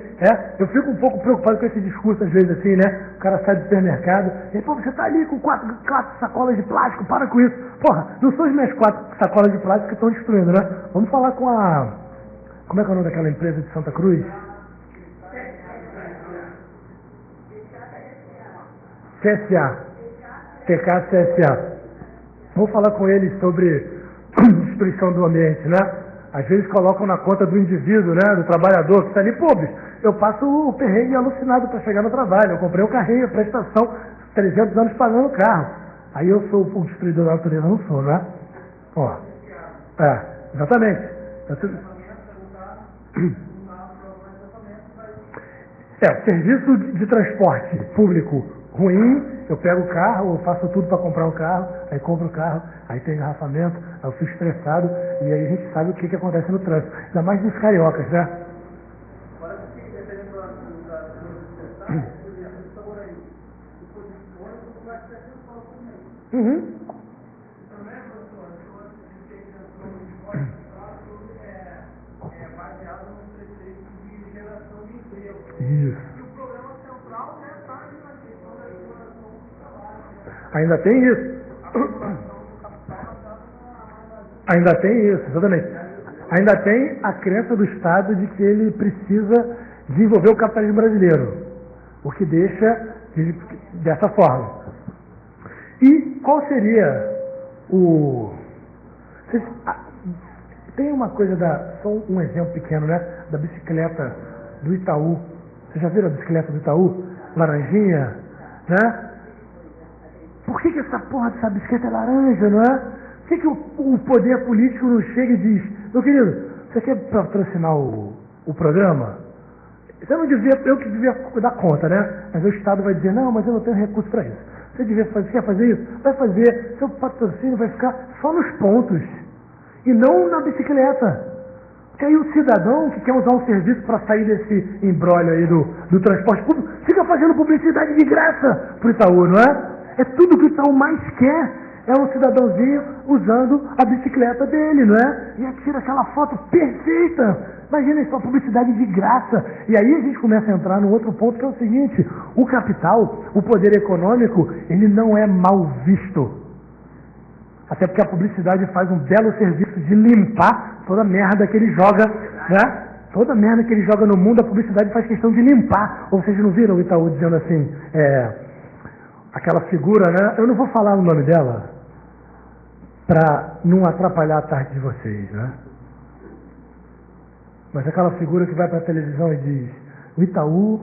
Eu fico um pouco preocupado com esse discurso, às vezes, assim, né? O cara sai do supermercado e, pô, você tá ali com quatro sacolas de plástico, para com isso. Porra, não são as minhas 4 sacolas de plástico que estão destruindo, né? Vamos falar com a... Como é que é o nome daquela empresa de Santa Cruz? TKCSA. Vamos falar com eles sobre destruição do ambiente, né? Às vezes colocam na conta do indivíduo, né? Do trabalhador que está ali, pô, bicho, eu passo o perrengue alucinado para chegar no trabalho, eu comprei um carrinho, a prestação, 300 anos pagando o carro. Aí eu sou o destruidor da natureza, não sou, né? Ó, exatamente. Serviço de transporte público ruim, eu pego o carro, eu faço tudo para comprar um carro, aí compro o carro, aí tem engarrafamento, aí eu fico estressado, e aí a gente sabe o que acontece no trânsito. Ainda mais nos cariocas, né? Uhum. Isso. Ainda tem isso. Ainda tem isso, exatamente. Ainda tem a crença do Estado de que ele precisa desenvolver o capitalismo brasileiro, o que deixa dessa forma. E qual seria o... Tem uma coisa só um exemplo pequeno, né? Da bicicleta do Itaú. Vocês já viram a bicicleta do Itaú? Laranjinha, né? Por que essa porra dessa bicicleta é laranja, não é? Por que o poder político não chega e diz, meu querido, você quer patrocinar o programa? Eu que devia dar conta, né? Mas o Estado vai dizer, não, mas eu não tenho recurso para isso. Você quer fazer isso? Vai fazer. Seu patrocínio vai ficar só nos pontos. E não na bicicleta. Porque aí o cidadão que quer usar um serviço para sair desse embrólio aí do transporte público, fica fazendo publicidade de graça pro Itaú, não é? É tudo que o Itaú mais quer, é um cidadãozinho usando a bicicleta dele, não é? E aí tira aquela foto perfeita. Imagina isso, uma publicidade de graça. E aí a gente começa a entrar no outro ponto, que é o seguinte: o capital, o poder econômico, ele não é mal visto. Até porque a publicidade faz um belo serviço de limpar toda a merda que ele joga, né? Toda a merda que ele joga no mundo, a publicidade faz questão de limpar. Ou vocês não viram o Itaú dizendo assim, aquela figura, né? Eu não vou falar o nome dela, para não atrapalhar a tarde de vocês, né? Mas aquela figura que vai para a televisão e diz, O Itaú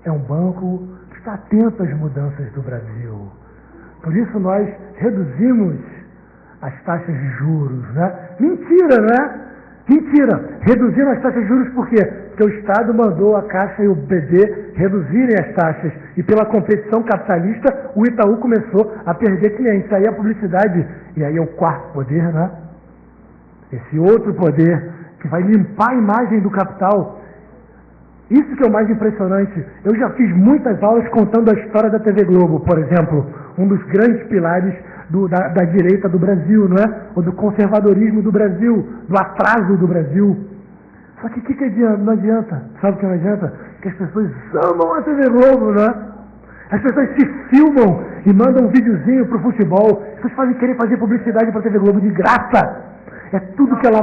é um banco que está atento às mudanças do Brasil. Por isso nós reduzimos as taxas de juros, né? Mentira, né? Mentira! Reduziram as taxas de juros por quê? Porque o Estado mandou a Caixa e o BB reduzirem as taxas. E pela competição capitalista, o Itaú começou a perder clientes. Aí a publicidade, e aí é o quarto poder, né? Esse outro poder que vai limpar a imagem do capital. Isso que é o mais impressionante. Eu já fiz muitas aulas contando a história da TV Globo, por exemplo, um dos grandes pilares da direita do Brasil, não é? Ou do conservadorismo do Brasil, do atraso do Brasil. Só que o que adianta? Não adianta. Sabe o que não adianta? Que as pessoas amam a TV Globo, né? As pessoas se filmam e mandam um videozinho pro futebol. As pessoas fazem querer fazer publicidade para a TV Globo de graça. É tudo que ela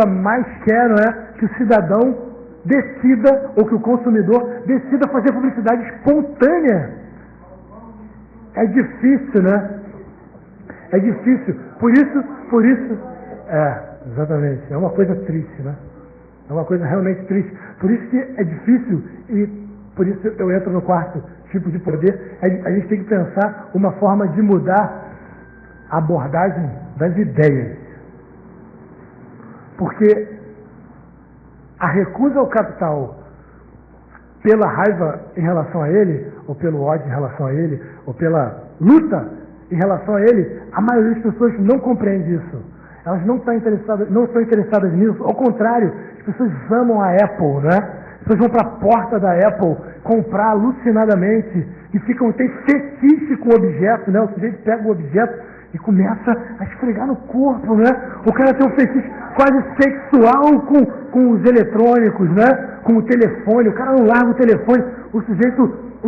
mais quer, não é? Que o cidadão decida, ou que o consumidor decida fazer publicidade espontânea. É difícil, né? É difícil. Por isso, exatamente. É uma coisa triste, né? É uma coisa realmente triste. Por isso que é difícil, e por isso eu entro no quarto tipo de poder. A gente tem que pensar uma forma de mudar a abordagem das ideias. Porque a recusa ao capital pela raiva em relação a ele, ou pelo ódio em relação a ele, ou pela luta em relação a ele, a maioria das pessoas não compreende isso. Elas não estão interessadas nisso. Ao contrário, as pessoas amam a Apple, né? As pessoas vão para a porta da Apple comprar alucinadamente e tem fetiche com o objeto, né? O sujeito pega o objeto e começa a esfregar no corpo, né? O cara tem um fetiche quase sexual com os eletrônicos, né? Com o telefone, o cara não larga o telefone, o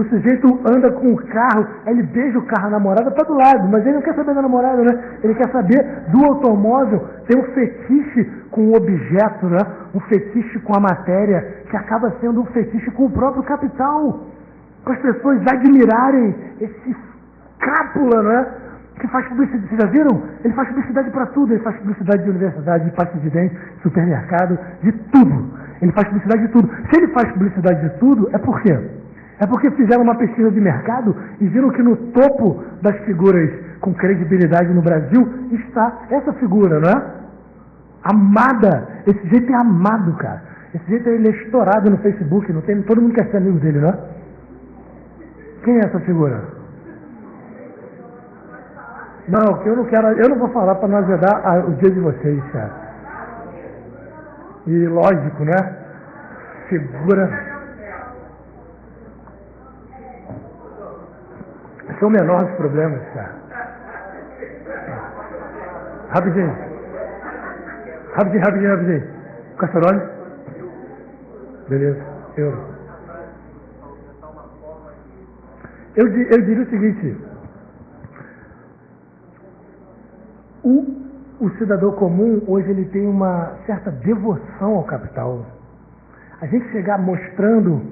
sujeito anda com o carro, aí ele beija o carro, a namorada está do lado, mas ele não quer saber da namorada, né? Ele quer saber do automóvel, tem um fetiche com o objeto, né? Um fetiche com a matéria, que acaba sendo um fetiche com o próprio capital. Para as pessoas admirarem esse cápula, né? Que faz publicidade, vocês já viram? Ele faz publicidade para tudo, ele faz publicidade de universidade, de pasta de dente, supermercado, de tudo. Ele faz publicidade de tudo. Se ele faz publicidade de tudo, é por quê? É porque fizeram uma pesquisa de mercado e viram que no topo das figuras com credibilidade no Brasil está essa figura, não é? Amada. Esse jeito é amado, cara. Esse jeito ele é estourado no Facebook, não tem, todo mundo quer ser amigo dele, não é? Quem é essa figura? Não, que eu não vou falar para não azedar o dia de vocês, cara. E lógico, né? Figura. Esse é o menor dos problemas, cara. Rapidinho. Castorone? Beleza. Eu diria o seguinte. O cidadão comum, hoje, ele tem uma certa devoção ao capital. A gente chegar mostrando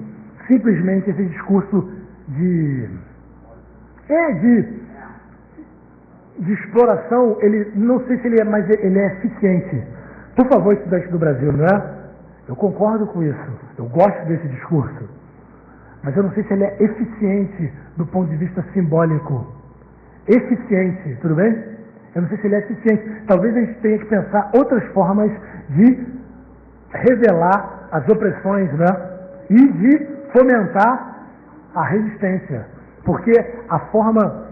simplesmente esse discurso de exploração, ele, não sei se ele é, mas ele é eficiente. Por favor, estudantes do Brasil, não é? Eu concordo com isso. Eu gosto desse discurso. Mas eu não sei se ele é eficiente do ponto de vista simbólico. Eficiente, tudo bem? Eu não sei se ele é eficiente. Talvez a gente tenha que pensar outras formas de revelar as opressões, né? E de fomentar a resistência. Porque a forma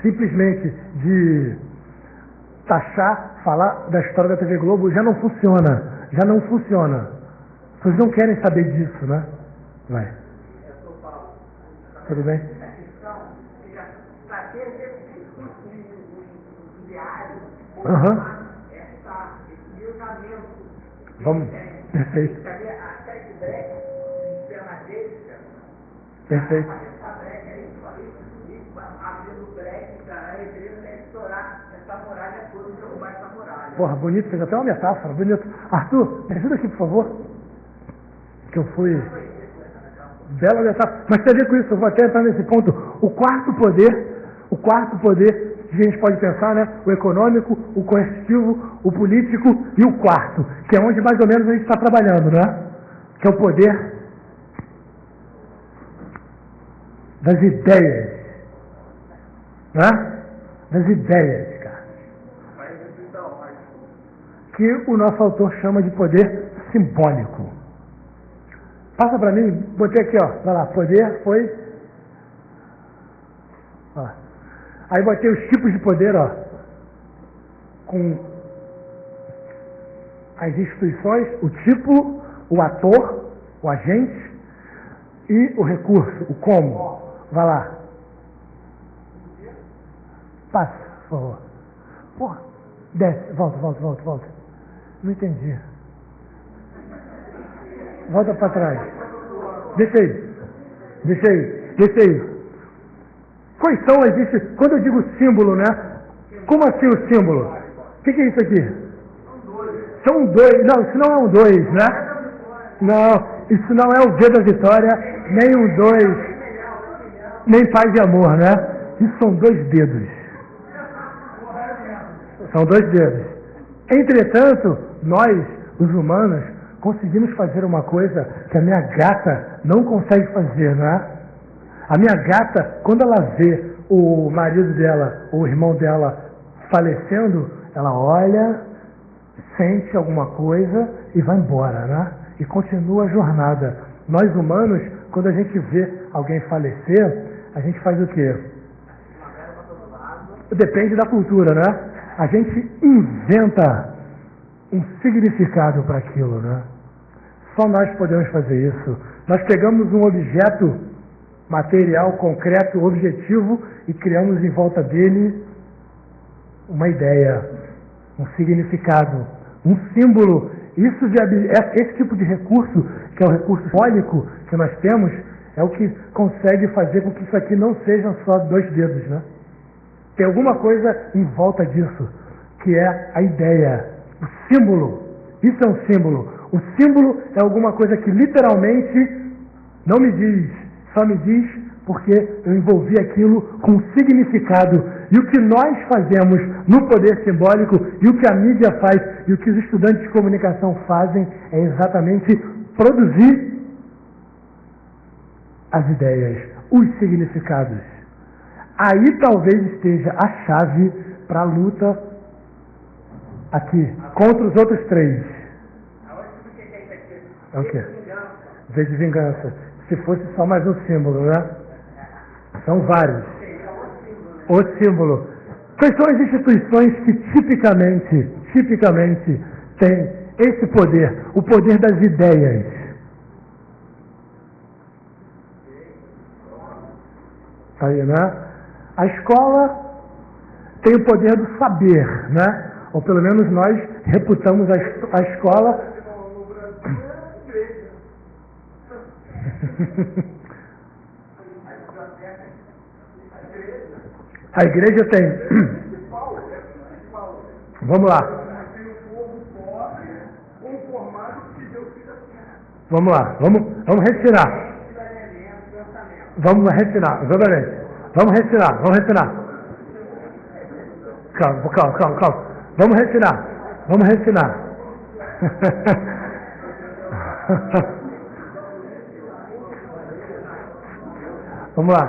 simplesmente de taxar, falar da história da TV Globo já não funciona. Vocês não querem saber disso, né? Vai. Tudo bem? Vamos. Perfeito. Perfeito. Porra, bonito, fez até uma metáfora, bonito. Arthur, me ajuda aqui, por favor. Que eu fui... Bela metáfora. Mas tem a ver com isso, eu vou até entrar nesse ponto. O quarto poder que a gente pode pensar, né? O econômico, o coercitivo, o político e o quarto, que é onde mais ou menos a gente está trabalhando, né? que é o poder das ideias, né? Das ideias, cara. Que o nosso autor chama de poder simbólico. Passa para mim, botei aqui, ó, vai lá, poder foi... Ó. Aí botei os tipos de poder, ó, com as instituições, o tipo, o ator, o agente e o recurso, o como. Vai lá. Passa, por favor. Porra, desce, volta. Não entendi. Volta para trás. Deixa aí. Quais são as instituições? Quando eu digo símbolo, né? Como assim o símbolo? O que é isso aqui? São dois. Não, isso não é um dois, né? Não, isso não é o dia da vitória, nem um dois, nem paz e amor, né? Isso são dois dedos. São dois dedos. Entretanto, nós, os humanos, conseguimos fazer uma coisa que a minha gata não consegue fazer, né? A minha gata, quando ela vê o marido dela, o irmão dela falecendo, ela olha, sente alguma coisa e vai embora, né? E continua a jornada. Nós humanos, quando a gente vê alguém falecer, a gente faz o quê? Depende da cultura, né? A gente inventa um significado para aquilo, né? Só nós podemos fazer isso. Nós pegamos um objeto material, concreto, objetivo e criamos em volta dele uma ideia, um significado, um símbolo. Esse tipo de recurso, que é o recurso simbólico que nós temos, é o que consegue fazer com que isso aqui não sejam só dois dedos, né? Tem alguma coisa em volta disso, que é a ideia, o símbolo. Isso é um símbolo. O símbolo é alguma coisa que literalmente não me diz, só me diz porque eu envolvi aquilo com um significado. E o que nós fazemos no poder simbólico, e o que a mídia faz, e o que os estudantes de comunicação fazem, é exatamente produzir as ideias, os significados. Aí talvez esteja a chave para a luta aqui, contra os outros três. É o quê? V de vingança. Se fosse só mais um símbolo, né? São vários. O símbolo. Quais são as instituições que tipicamente têm esse poder? O poder das ideias. Aí, né? A escola tem o poder do saber, né? Ou pelo menos nós reputamos a escola... A igreja tem... Vamos lá. Vamos lá, vamos retirar. Vamos retirar, exatamente. Vamos retirar. Calma. Vamos retirar. Vamos lá.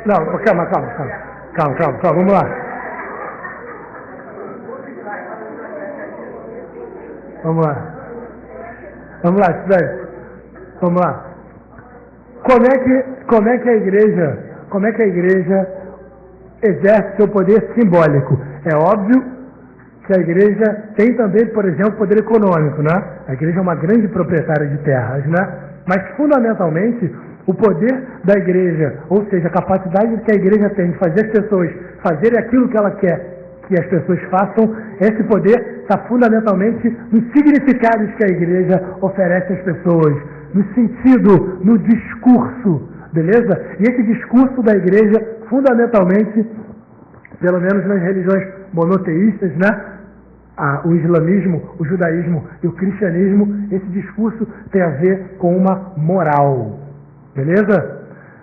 Não, calma, vamos lá. Vamos lá, estudante. Vamos lá. Como é que a igreja exerce seu poder simbólico? É óbvio que a igreja tem também, por exemplo, poder econômico, né? A igreja é uma grande proprietária de terras, né? Mas, fundamentalmente, o poder da igreja, ou seja, a capacidade que a igreja tem de fazer as pessoas fazerem aquilo que ela quer que as pessoas façam, esse poder está fundamentalmente nos significados que a igreja oferece às pessoas, no sentido, no discurso, beleza? E esse discurso da igreja, fundamentalmente, pelo menos nas religiões monoteístas, né? O islamismo, o judaísmo e o cristianismo, esse discurso tem a ver com uma moral, beleza?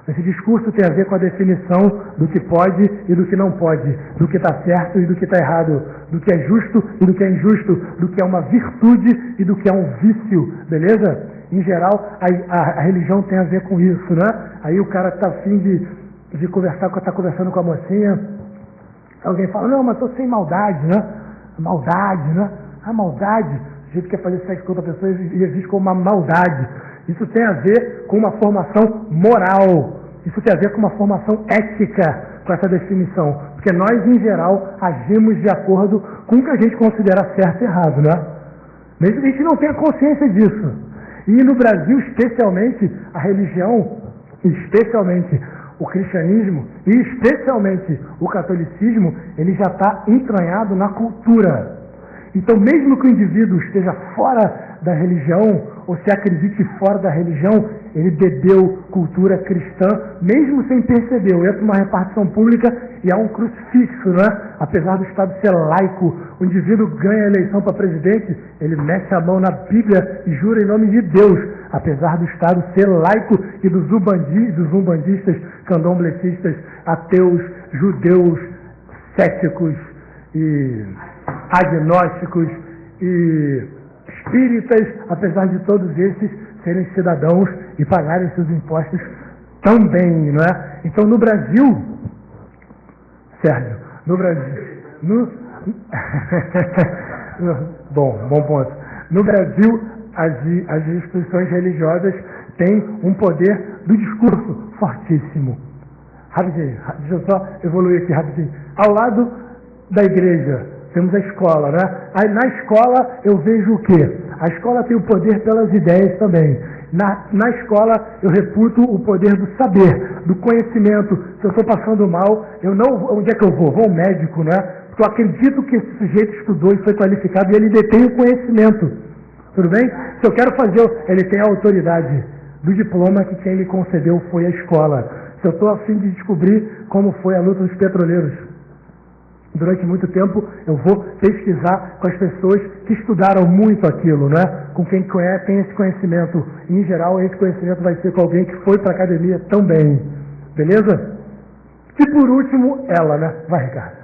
Esse discurso tem a ver com a definição do que pode e do que não pode, do que está certo e do que está errado, do que é justo e do que é injusto, do que é uma virtude e do que é um vício, beleza? Em geral, a religião tem a ver com isso, né? Aí o cara está afim de conversar, está conversando com a mocinha, alguém fala, não, mas estou sem maldade, né? Maldade, né? A maldade, o jeito que quer fazer sexo com outra pessoa existe como uma maldade. Isso tem a ver com uma formação moral, isso tem a ver com uma formação ética, com essa definição. Porque nós, em geral, agimos de acordo com o que a gente considera certo e errado, né? Mesmo que a gente não tenha consciência disso. E no Brasil, especialmente, a religião, especialmente o cristianismo e especialmente o catolicismo, ele já está entranhado na cultura. Então, mesmo que o indivíduo esteja fora da religião, ou se acredite fora da religião, ele bebeu cultura cristã, mesmo sem perceber. Eu entro numa repartição pública e há um crucifixo, né? Apesar do Estado ser laico, o indivíduo ganha a eleição para presidente, ele mete a mão na Bíblia e jura em nome de Deus, apesar do Estado ser laico e dos umbandistas, candomblecistas, ateus, judeus, céticos e agnósticos e espíritas, apesar de todos esses serem cidadãos e pagarem seus impostos também, não é? Então, no Brasil, Sérgio, no Brasil, bom ponto. No Brasil, as instituições religiosas têm um poder do discurso fortíssimo. Rapidinho, deixa eu só evoluir aqui rapidinho. Ao lado da igreja, temos a escola, né? Aí na escola eu vejo o quê? A escola tem o poder pelas ideias também. Na escola eu reputo o poder do saber, do conhecimento. Se eu estou passando mal, onde é que eu vou? Vou ao médico, né? Porque eu acredito que esse sujeito estudou e foi qualificado e ele detém o conhecimento. Tudo bem? Se eu quero fazer, ele tem a autoridade do diploma que quem lhe concedeu foi a escola. Se eu estou a fim de descobrir como foi a luta dos petroleiros, durante muito tempo eu vou pesquisar com as pessoas que estudaram muito aquilo, né? Com quem tem esse conhecimento. E, em geral, esse conhecimento vai ser com alguém que foi para a academia também. Beleza? E por último, ela, né? Vai, Ricardo.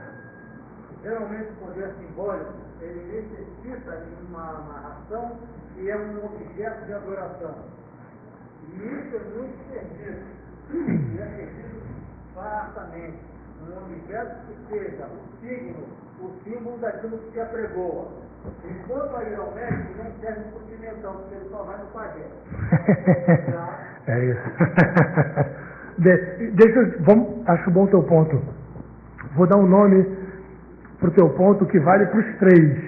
Geralmente o poder simbólico, ele necessita de uma narração que é um objeto de adoração. E isso é muito servido. E é servido fartamente. Um objeto que seja o signo, o símbolo daquilo que se apregoa. Enquanto a ir ao médico, não serve para o pimentão, porque ele só vai no pajé. É isso. Acho bom o teu ponto. Vou dar um nome para o teu ponto que vale para os três.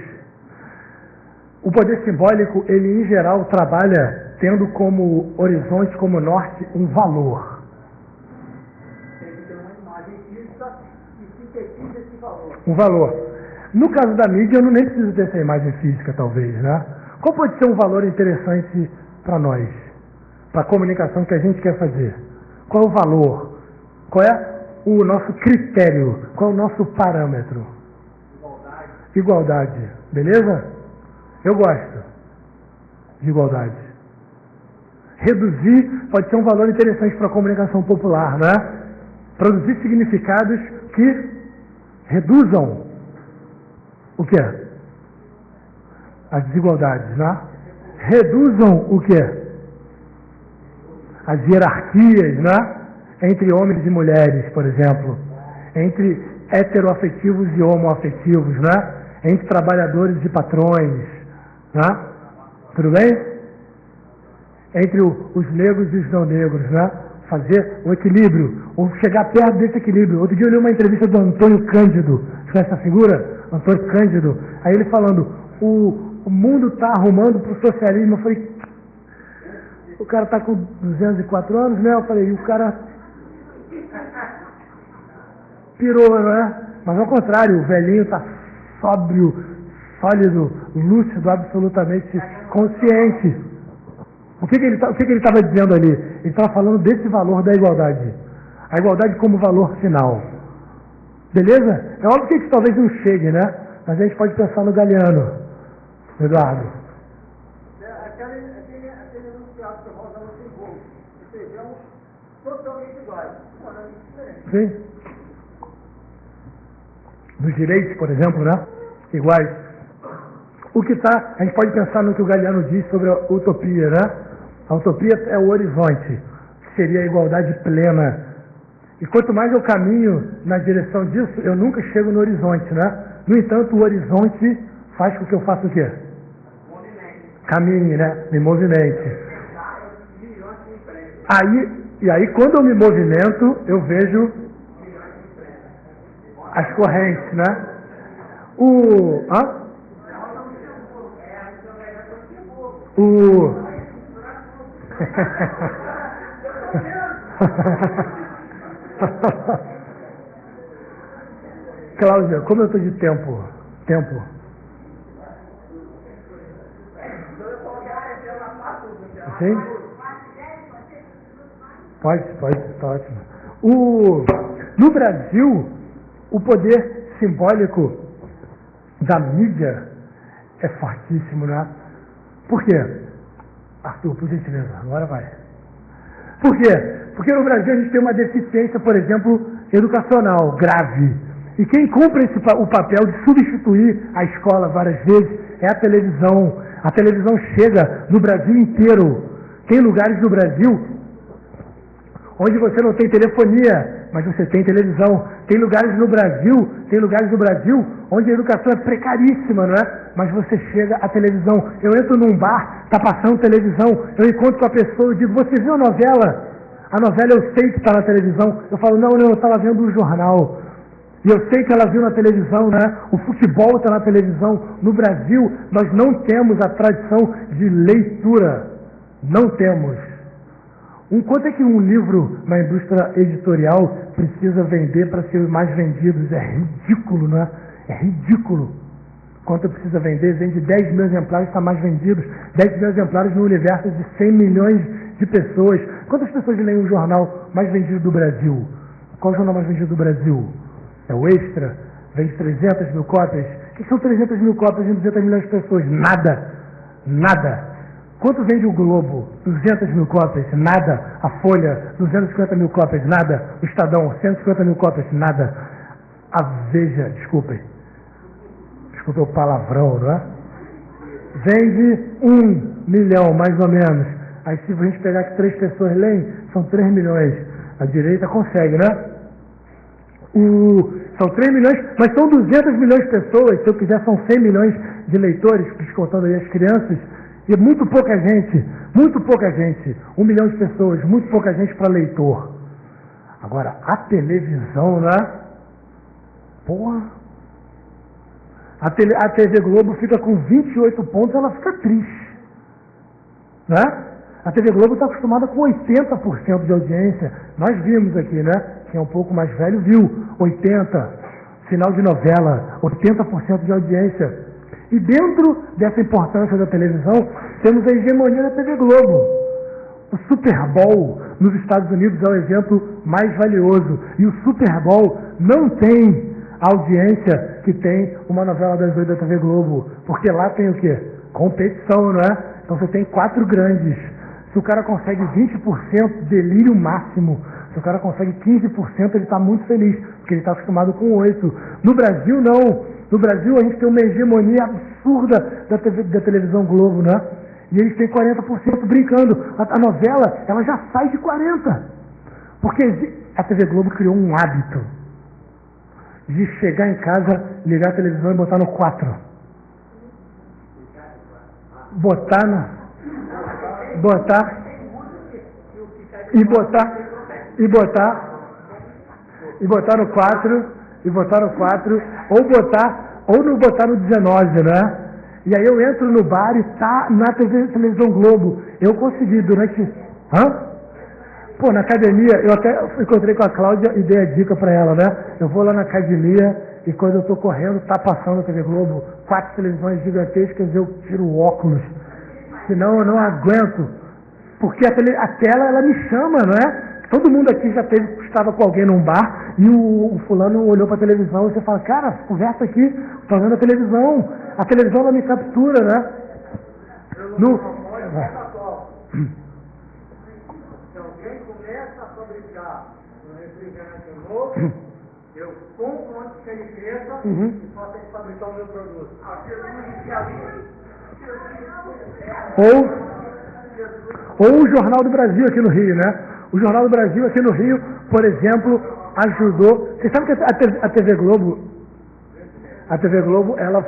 O poder simbólico, ele em geral trabalha tendo como horizonte, como norte, um valor. Um valor. No caso da mídia, eu não nem preciso ter essa imagem física, talvez, né? Qual pode ser um valor interessante para nós? Para a comunicação que a gente quer fazer? Qual é o valor? Qual é o nosso critério? Qual é o nosso parâmetro? Igualdade. Beleza? Eu gosto de igualdade. Reduzir pode ser um valor interessante para a comunicação popular, né? Produzir significados que reduzam o quê? As desigualdades, né? Reduzam o quê? As hierarquias, né? Entre homens e mulheres, por exemplo. Entre heteroafetivos e homoafetivos, né? Entre trabalhadores e patrões, né? Tudo bem? Entre os negros e os não negros, né? Fazer o equilíbrio, ou chegar perto desse equilíbrio. Outro dia eu li uma entrevista do Antônio Cândido, com essa figura, Antônio Cândido, aí ele falando, o mundo está arrumando para o socialismo. Eu falei, o cara está com 204 anos, né? Eu falei, o cara pirou, não é? Mas ao contrário, o velhinho está sóbrio, sólido, lúcido, absolutamente consciente. O que ele estava dizendo ali? Ele estava falando desse valor da igualdade. A igualdade como valor final. Beleza? É óbvio que isso talvez não chegue, né? Mas a gente pode pensar no Galeano. Eduardo. Aquele enunciado que Rosa não tem gol. Sejamos totalmente iguais. Sim. Dos direitos, por exemplo, né? Iguais. O que está, a gente pode pensar no que o Galeano diz sobre a utopia, né? A utopia é o horizonte, que seria a igualdade plena. E quanto mais eu caminho na direção disso, eu nunca chego no horizonte, né? No entanto, o horizonte faz com que eu faça o quê? Caminhe, né? Me movimente. Aí, quando eu me movimento, eu vejo as correntes, né? Cláudia, como eu estou de tempo? Sim? Pode, está ótimo. No Brasil, o poder simbólico da mídia é fortíssimo, né? Por quê? Arthur, por gentileza, agora vai. Por quê? Porque no Brasil a gente tem uma deficiência, por exemplo, educacional grave. E quem cumpre o papel de substituir a escola várias vezes é a televisão. A televisão chega no Brasil inteiro. Tem lugares no Brasil onde você não tem telefonia, mas você tem televisão. Tem lugares no Brasil onde a educação é precaríssima, não é? Mas você chega à televisão. Eu entro num bar, está passando televisão, eu encontro com a pessoa, eu digo, você viu a novela? A novela eu sei que está na televisão. Eu falo, não, eu estava vendo o jornal. E eu sei que ela viu na televisão, né? O futebol está na televisão. No Brasil, nós não temos a tradição de leitura. Não temos. Quanto é que um livro na indústria editorial precisa vender para ser mais vendidos? É ridículo, não é? É ridículo. Quanto precisa vender? Vende 10 mil exemplares, está mais vendidos. 10 mil exemplares no universo de 100 milhões de pessoas. Quantas pessoas leem o jornal mais vendido do Brasil? Qual o jornal mais vendido do Brasil? É o Extra? Vende 300 mil cópias. O que são 300 mil cópias de 200 milhões de pessoas? Nada. Quanto vende o Globo? 200 mil cópias? Nada. A Folha? 250 mil cópias? Nada. O Estadão? 150 mil cópias? Nada. A Veja, desculpe o palavrão, não é? Vende 1 milhão, mais ou menos. Aí se a gente pegar que 3 pessoas leem, são 3 milhões. A direita consegue, né? São 3 milhões, mas são 200 milhões de pessoas. Se eu quiser, são 100 milhões de leitores, descontando aí as crianças. E muito pouca gente. 1 milhão de pessoas, muito pouca gente para leitor. Agora, a televisão, né? Porra. A TV Globo fica com 28 pontos, ela fica triste. Né? A TV Globo está acostumada com 80% de audiência. Nós vimos aqui, né? Quem é um pouco mais velho viu. 80%. Final de novela. 80% de audiência. E dentro dessa importância da televisão, temos a hegemonia da TV Globo. O Super Bowl nos Estados Unidos é o exemplo mais valioso. E o Super Bowl não tem a audiência que tem uma novela das 8 da TV Globo. Porque lá tem o quê? Competição, não é? Então você tem 4 grandes. Se o cara consegue 20%, delírio máximo. Se o cara consegue 15%, ele está muito feliz, porque ele está acostumado com 8%. No Brasil, não. No Brasil, a gente tem uma hegemonia absurda da televisão Globo, né? E eles têm 40% brincando. A novela, ela já sai de 40%. Porque a TV Globo criou um hábito de chegar em casa, ligar a televisão e botar no 4. Botar no 4, ou não botar no 19, né? E aí eu entro no bar e tá na televisão Globo. Eu consegui durante... na academia, eu até encontrei com a Cláudia e dei a dica para ela, né? Eu vou lá na academia e quando eu tô correndo, tá passando a TV Globo, 4 televisões gigantescas, eu tiro o óculos. Senão eu não aguento. Porque a tela, ela me chama, não é? Todo mundo aqui já estava com alguém num bar e o fulano olhou para a televisão e você fala, cara, conversa aqui, estou vendo a televisão ela me captura, né? Se alguém começa a fabricar um refrigerante novo, eu compro antes que ele cresça e só tenho que fabricar o meu produto. Ou o Jornal do Brasil aqui no Rio, né? O Jornal do Brasil aqui no Rio, por exemplo, ajudou. Você sabe que a TV Globo, ela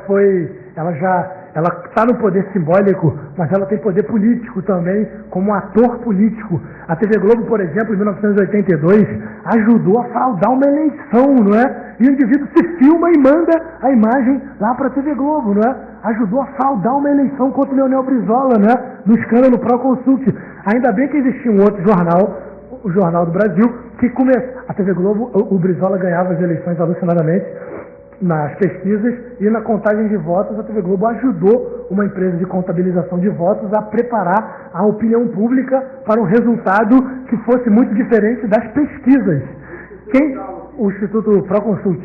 está no poder simbólico, mas ela tem poder político também, como ator político. A TV Globo, por exemplo, em 1982, ajudou a fraudar uma eleição, não é? E o indivíduo se filma e manda a imagem lá para a TV Globo, não é? Ajudou a fraudar uma eleição contra o Leonel Brizola, não é? No escândalo Proconsult. Ainda bem que existia um outro jornal, o Jornal do Brasil, que a TV Globo, o Brizola ganhava as eleições alucinadamente nas pesquisas, e na contagem de votos a TV Globo ajudou uma empresa de contabilização de votos a preparar a opinião pública para um resultado que fosse muito diferente das pesquisas. O Instituto Proconsult.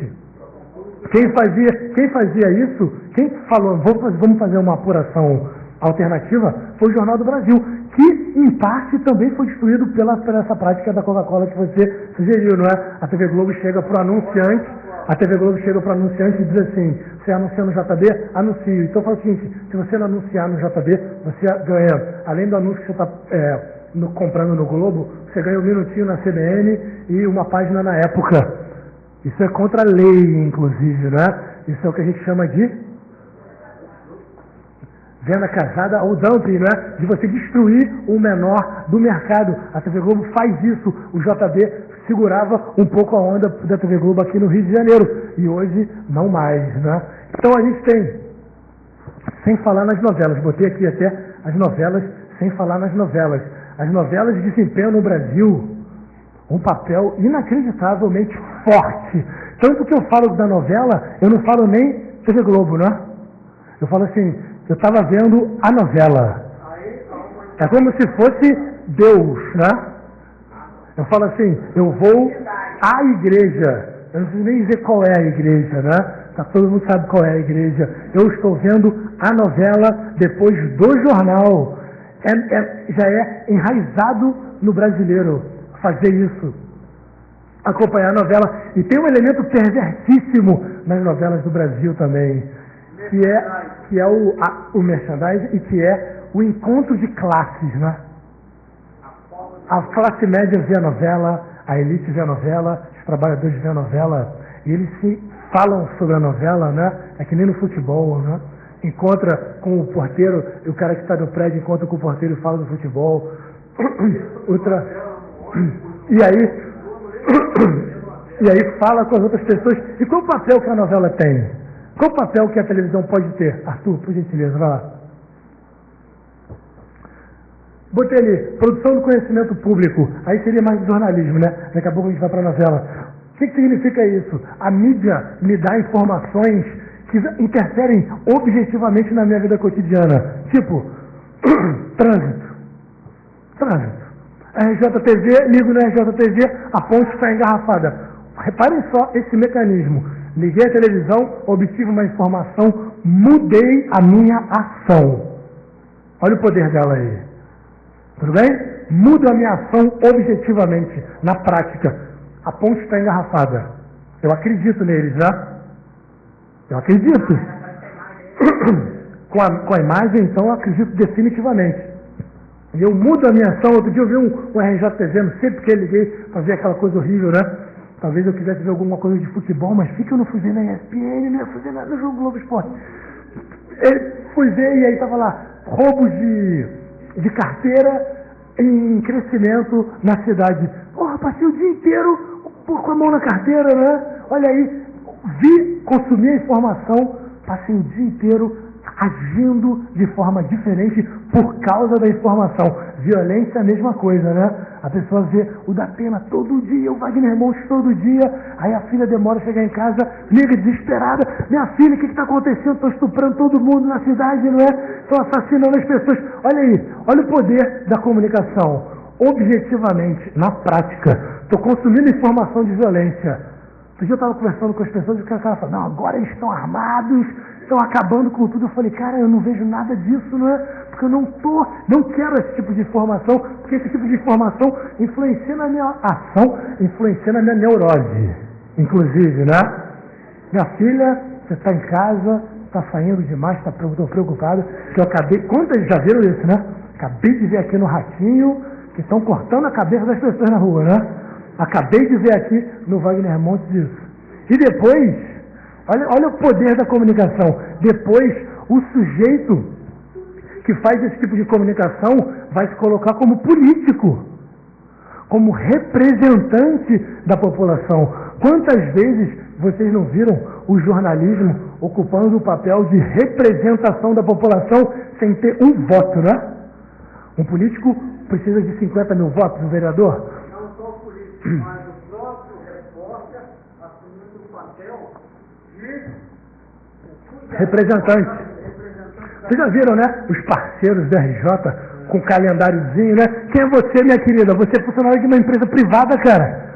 Quem fazia isso, quem falou, vamos fazer uma apuração alternativa, foi o Jornal do Brasil, que em parte também foi destruído pela essa prática da Coca-Cola que você sugeriu, não é? A TV Globo chega para o anunciante, e diz assim: você anuncia no JB? Anuncio. Então fala o seguinte: se você não anunciar no JB, você ganha, além do anúncio que você está comprando no Globo, você ganha um minutinho na CBN e uma página na Época. Isso é contra a lei, inclusive, né? Isso é o que a gente chama de venda casada ou dumping, né? De você destruir o menor do mercado. A TV Globo faz isso. O JB segurava um pouco a onda da TV Globo aqui no Rio de Janeiro. E hoje não mais, né? Então a gente tem, sem falar nas novelas, botei aqui até as novelas, sem falar nas novelas. As novelas desempenham no Brasil um papel inacreditavelmente forte. Tanto que eu falo da novela, eu não falo nem TV Globo, né? Eu falo assim, eu estava vendo a novela. É como se fosse Deus, né? Eu falo assim, eu vou à igreja. Eu não preciso nem dizer qual é a igreja, né? Todo mundo sabe qual é a igreja. Eu estou vendo a novela depois do jornal. Já é enraizado no brasileiro fazer isso, acompanhar a novela. E tem um elemento perversíssimo nas novelas do Brasil também, que é o merchandising, e que é o encontro de classes, né? A classe média vê a novela, a elite vê a novela, os trabalhadores vê a novela, e eles se falam sobre a novela, né? É que nem no futebol, né? Encontra com o porteiro, e o cara que está no prédio encontra com o porteiro e fala do futebol. E aí fala com as outras pessoas. E qual o papel que a novela tem? Qual o papel que a televisão pode ter? Arthur, por gentileza, vai lá. Botei ali, produção do conhecimento público. Aí seria mais jornalismo, né? Daqui a pouco a gente vai para a novela. O que significa isso? A mídia me dá informações que interferem objetivamente na minha vida cotidiana. Tipo, trânsito. RJTV, ligo na RJTV, a ponte está engarrafada. Reparem só esse mecanismo. Liguei a televisão, obtive uma informação, mudei a minha ação. Olha o poder dela aí. Tudo bem? Mudo a minha ação objetivamente, na prática. A ponte está engarrafada. Eu acredito neles, já? Eu acredito. Com a imagem, então, eu acredito definitivamente. E eu mudo a minha ação. Outro dia eu vi um RJTV, não sei porque eu liguei para ver aquela coisa horrível, né? Talvez eu quisesse ver alguma coisa de futebol, mas fica eu não fui ver na ESPN, não ia fazer nada no jogo Globo Esporte. Fui ver e aí estava lá, roubos de carteira em crescimento na cidade. Porra, passei o dia inteiro com a mão na carteira, né? Olha aí, consumi a informação, passei o dia inteiro agindo de forma diferente por causa da informação. Violência é a mesma coisa, né? A pessoa vê o da Pena todo dia, o Wagner Montes todo dia, aí a filha demora a chegar em casa, liga desesperada, minha filha, o que está acontecendo? Estou estuprando todo mundo na cidade, não é? Estou assassinando as pessoas. Olha aí, olha o poder da comunicação. Objetivamente, na prática, estou consumindo informação de violência. Outro dia eu estava conversando com as pessoas e o cara falava, não, agora eles estão armados, estão acabando com tudo. Eu falei, cara, eu não vejo nada disso, não é? Porque eu não quero esse tipo de informação, porque esse tipo de informação influencia na minha ação, influencia na minha neurose, inclusive, né? Minha filha, você está em casa, está saindo demais, estou preocupado, que eu acabei, quantas já viram isso, né? Acabei de ver aqui no Ratinho, que estão cortando a cabeça das pessoas na rua, né? Acabei de ver aqui no Wagner Montes isso. E depois, olha o poder da comunicação, depois o sujeito que faz esse tipo de comunicação vai se colocar como político, como representante da população. Quantas vezes vocês não viram o jornalismo ocupando o papel de representação da população sem ter um voto, né? Um político precisa de 50 mil votos, um vereador? Não só o político, mas o próprio repórter assumindo o papel de representante. Vocês já viram, né? Os parceiros da RJ com calendáriozinho, né? Quem é você, minha querida? Você é funcionário de uma empresa privada, cara.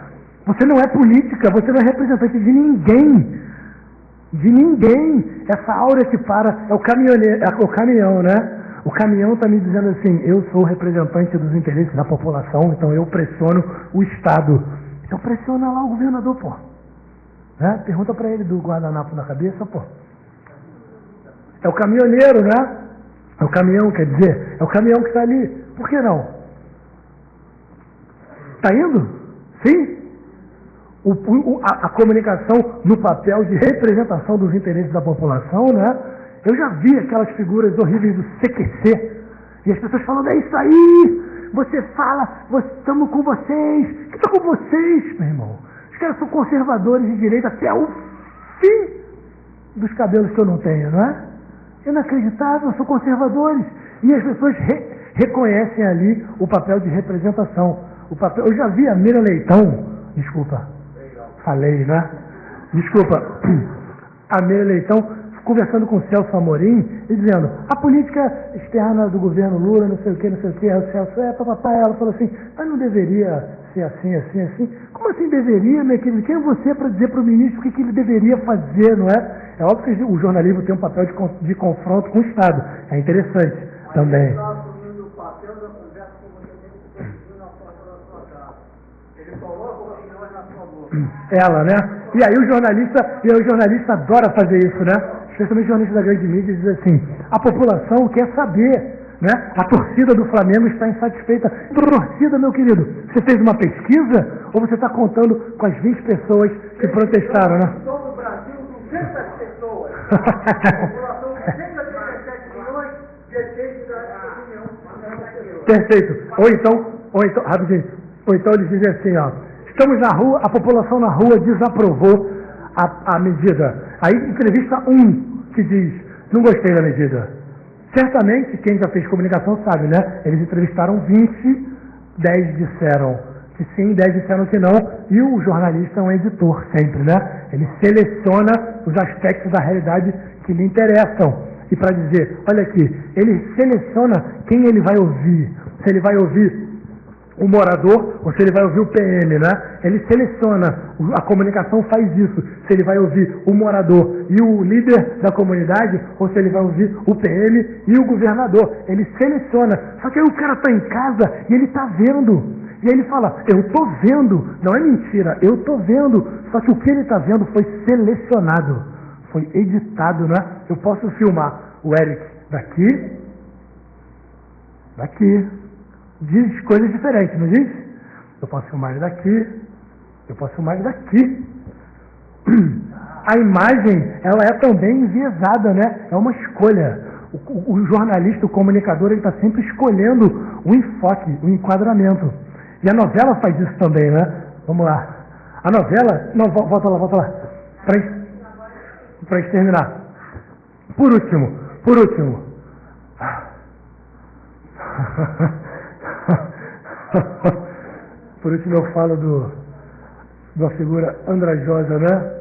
Você não é política, você não é representante de ninguém. De ninguém. Essa áurea que para é o caminhoneiro, é o caminhão, né? O caminhão está me dizendo assim, eu sou representante dos interesses da população, então eu pressiono o Estado. Então pressiona lá o governador, pô. Né? Pergunta para ele do guardanapo na cabeça, pô. É o caminhoneiro, né? É o caminhão, quer dizer, é o caminhão que está ali. Por que não? Está indo? Sim? A comunicação no papel de representação dos interesses da população, né? Eu já vi aquelas figuras horríveis do CQC, e as pessoas falando, é isso aí, você fala, estamos com vocês, que estou com vocês, meu irmão. Os caras são conservadores de direita até o fim dos cabelos que eu não tenho, não é? Inacreditável, são conservadores. E as pessoas reconhecem ali o papel de representação. Eu já vi a Mira Leitão, desculpa, falei, né? Desculpa, a Mira Leitão conversando com o Celso Amorim e dizendo, a política externa do governo Lula, não sei o que, o Celso, ela falou assim, mas não deveria ser assim, assim, assim. Como assim deveria, minha querida? Quem é você para dizer para o ministro o que ele deveria fazer, não é? É óbvio que o jornalismo tem um papel de confronto com o Estado. É interessante também. Ele está assumindo o papel da conversa que você tem com o na porta da sua casa. Ele coloca opiniões na sua boca. Ela, né? E aí o jornalista adora fazer isso, né? Especialmente o jornalista da grande mídia diz assim, a população quer saber, né? A torcida do Flamengo está insatisfeita. Torcida, meu querido, você fez uma pesquisa ou você está contando com as 20 pessoas que protestaram, né? Todo o Brasil, 200 pessoas. A população de 117 milhões detém da opinião. Perfeito. Ou então, rapidinho, ou então eles dizem assim, ó, estamos na rua, a população na rua desaprovou a medida. Aí entrevista que diz, não gostei da medida. Certamente, quem já fez comunicação sabe, né? Eles entrevistaram 20, 10 disseram que sim, 10 disseram que não, e o jornalista é um editor sempre, né? Ele seleciona os aspectos da realidade que lhe interessam. E para dizer, olha aqui, ele seleciona quem ele vai ouvir. Se ele vai ouvir o morador ou se ele vai ouvir o PM, né? Ele seleciona, a comunicação faz isso, se ele vai ouvir o morador e o líder da comunidade ou se ele vai ouvir o PM e o governador. Ele seleciona, só que aí o cara está em casa e ele está vendo. E aí ele fala, eu estou vendo, não é mentira, eu estou vendo, só que o que ele está vendo foi selecionado, foi editado, né? Eu posso filmar o Eric daqui, diz coisas diferentes, não diz? Eu posso filmar ele daqui, eu posso filmar ele daqui. A imagem, ela é também enviesada, né? É uma escolha. O jornalista, o comunicador, ele está sempre escolhendo o enfoque, o enquadramento. E a novela faz isso também, né? Vamos lá. A novela... Não, volta lá. Para exterminar. Por último. Por último eu falo de uma figura andrajosa, né?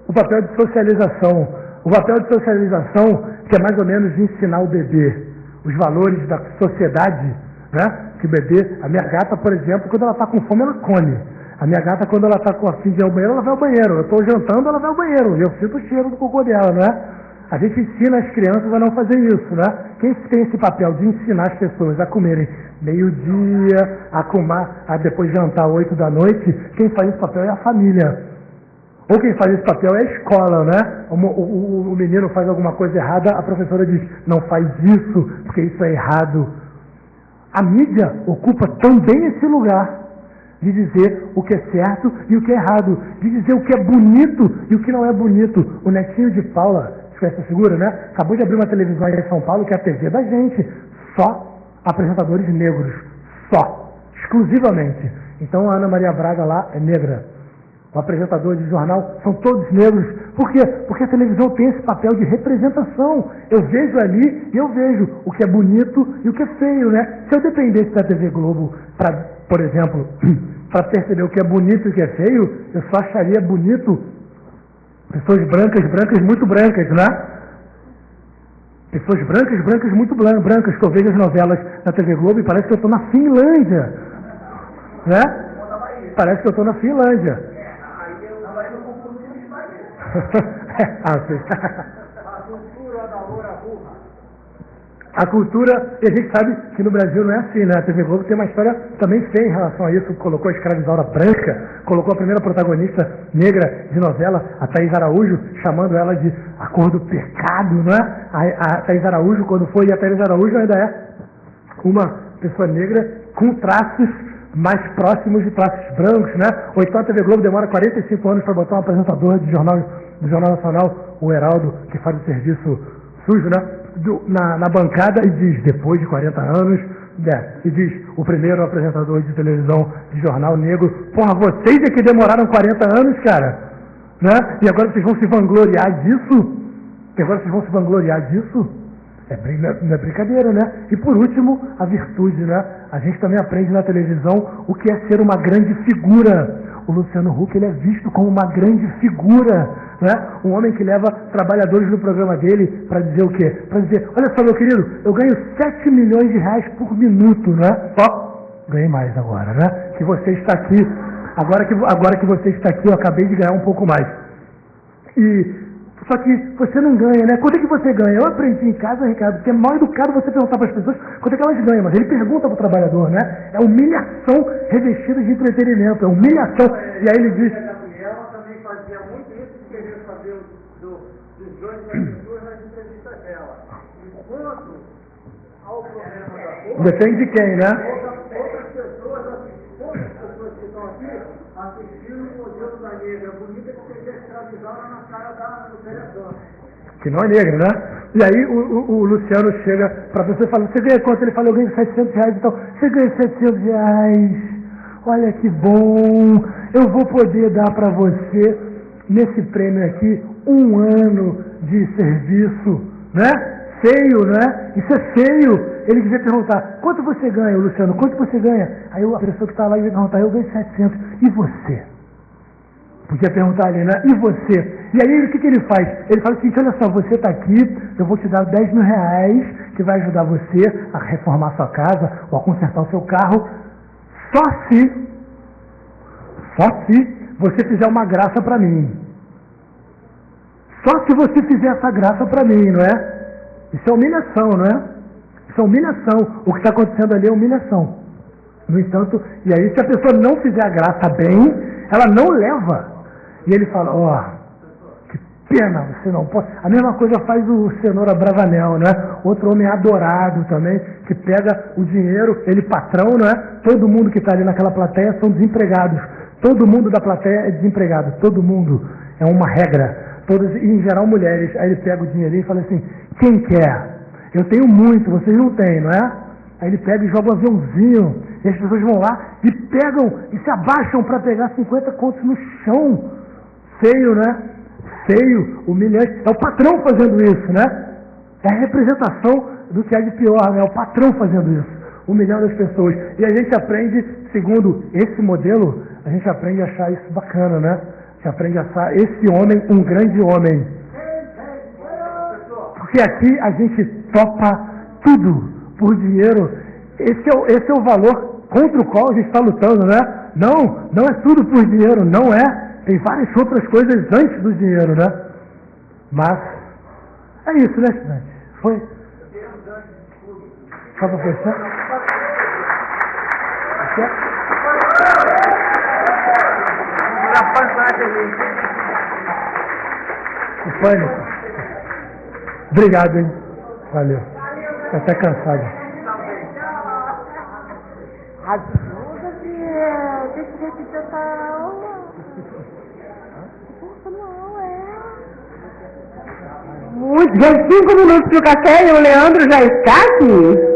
O papel de socialização. O papel de socialização, que é mais ou menos ensinar o bebê os valores da sociedade, né? Que o bebê, a minha gata, por exemplo, quando ela está com fome, ela come. A minha gata, quando ela está com a fim de ir ao banheiro, ela vai ao banheiro. Eu estou jantando, ela vai ao banheiro. E eu sinto o cheiro do cocô dela, né? A gente ensina as crianças a não fazer isso, né? Quem tem esse papel de ensinar as pessoas a comerem meio-dia, a depois jantar 8 da noite, quem faz esse papel é a família. Ou quem faz esse papel é a escola, né? O menino faz alguma coisa errada, a professora diz, não faz isso, porque isso é errado. A mídia ocupa também esse lugar de dizer o que é certo e o que é errado, de dizer o que é bonito e o que não é bonito. O netinho de Paula, essa figura, né? Acabou de abrir uma televisão aí em São Paulo, que é a TV da gente. Só apresentadores negros. Só. Exclusivamente. Então a Ana Maria Braga lá é negra. O apresentador de jornal são todos negros. Por quê? Porque a televisão tem esse papel de representação. Eu vejo ali e eu vejo o que é bonito e o que é feio, né? Se eu dependesse da TV Globo, por exemplo, para perceber o que é bonito e o que é feio, eu só acharia bonito pessoas brancas, muito brancas, né? Pessoas brancas, muito brancas, que eu vejo as novelas na TV Globo e parece que eu estou na Finlândia, né? Parece que eu estou na Finlândia. A cultura, e a gente sabe que no Brasil não é assim, né? A TV Globo tem uma história também feia em relação a isso, colocou a escravizaura branca, colocou a primeira protagonista negra de novela, a Thaís Araújo, chamando ela de a cor do pecado, né? A Thaís Araújo, quando foi, e a Thaís Araújo ainda é uma pessoa negra com traços mais próximos de traços brancos, né? Ou então a TV Globo demora 45 anos para botar um apresentador do Jornal Nacional, o Heraldo, que faz o serviço sujo, né? Na bancada e diz, depois de 40 anos, e diz, o primeiro apresentador de televisão de jornal negro, porra, vocês é que demoraram 40 anos, cara, né? E agora vocês vão se vangloriar disso? Não é brincadeira, né? E por último, a virtude, né? A gente também aprende na televisão o que é ser uma grande figura. O Luciano Huck, ele é visto como uma grande figura, né? Um homem que leva trabalhadores no programa dele para dizer o quê? Para dizer, olha só, meu querido, eu ganho 7 milhões de reais por minuto, né? Ó, ganhei mais agora, né? Que você está aqui, agora que você está aqui, eu acabei de ganhar um pouco mais. Só que você não ganha, né? Quanto é que você ganha? Eu aprendi em casa, Ricardo, que é mal educado você perguntar para as pessoas quanto é que elas ganham, mas ele pergunta para o trabalhador, né? É humilhação revestida de entretenimento, é humilhação. E aí ele diz... Ela também fazia muito isso, que queria saber dos dois pessoas nas entrevistas dela. Enquanto ao problema da bolsa... Depende de quem, né? Outras pessoas que estão aqui assistindo o modelo da negra bonita que queria escravizar na cara do vereador. Que não é negra, né? E aí o Luciano chega para a pessoa e fala, você ganha quanto? Ele fala, eu ganho 700 reais, então, você ganha 700 reais, olha que bom, eu vou poder dar para você, nesse prêmio aqui, 1 ano de serviço, né? Feio, né? Isso é feio. Ele devia perguntar, quanto você ganha, Luciano? Quanto você ganha? Aí a pessoa que está lá ia perguntar, eu ganho 700. E você? Podia perguntar ali, né? E você? E aí o que ele faz? Ele fala o seguinte, olha só, você está aqui, eu vou te dar 10 mil reais, que vai ajudar você a reformar sua casa ou a consertar o seu carro, só se você fizer uma graça para mim. Só se você fizer essa graça para mim, não é? Isso é humilhação, não é? Isso é humilhação. O que está acontecendo ali é humilhação. No entanto, e aí se a pessoa não fizer a graça bem, ela não leva. E ele fala, que pena, você não pode. A mesma coisa faz o Cenoura Bravanel, né? Outro homem adorado também, que pega o dinheiro, ele patrão, não é? Todo mundo que está ali naquela plateia são desempregados. Todo mundo da plateia é desempregado. Todo mundo. É uma regra. Todos, e em geral mulheres. Aí ele pega o dinheirinho e fala assim, quem quer? Eu tenho muito, vocês não têm, não é? Aí ele pega e joga um aviãozinho, e as pessoas vão lá e pegam e se abaixam para pegar 50 contos no chão. Feio, né? Feio, humilhante. É o patrão fazendo isso, né? É a representação do que há de pior, né? É o patrão fazendo isso, humilhando as pessoas. E a gente aprende, segundo esse modelo, a gente aprende a achar isso bacana, né? A gente aprende a achar esse homem um grande homem. Porque aqui a gente topa tudo por dinheiro. Esse é o valor contra o qual a gente está lutando, né? Não é tudo por dinheiro, não é. Tem várias outras coisas antes do dinheiro, né? Mas É isso, né, estudante? Foi? Só para fechar? O pânico. Obrigado, hein? Valeu. Tô até cansado. Ajuda, Gabriel. Deixa eu repetir essa aula. Poxa, não, Muito. Já 5 minutos pro café e o Leandro já está aqui.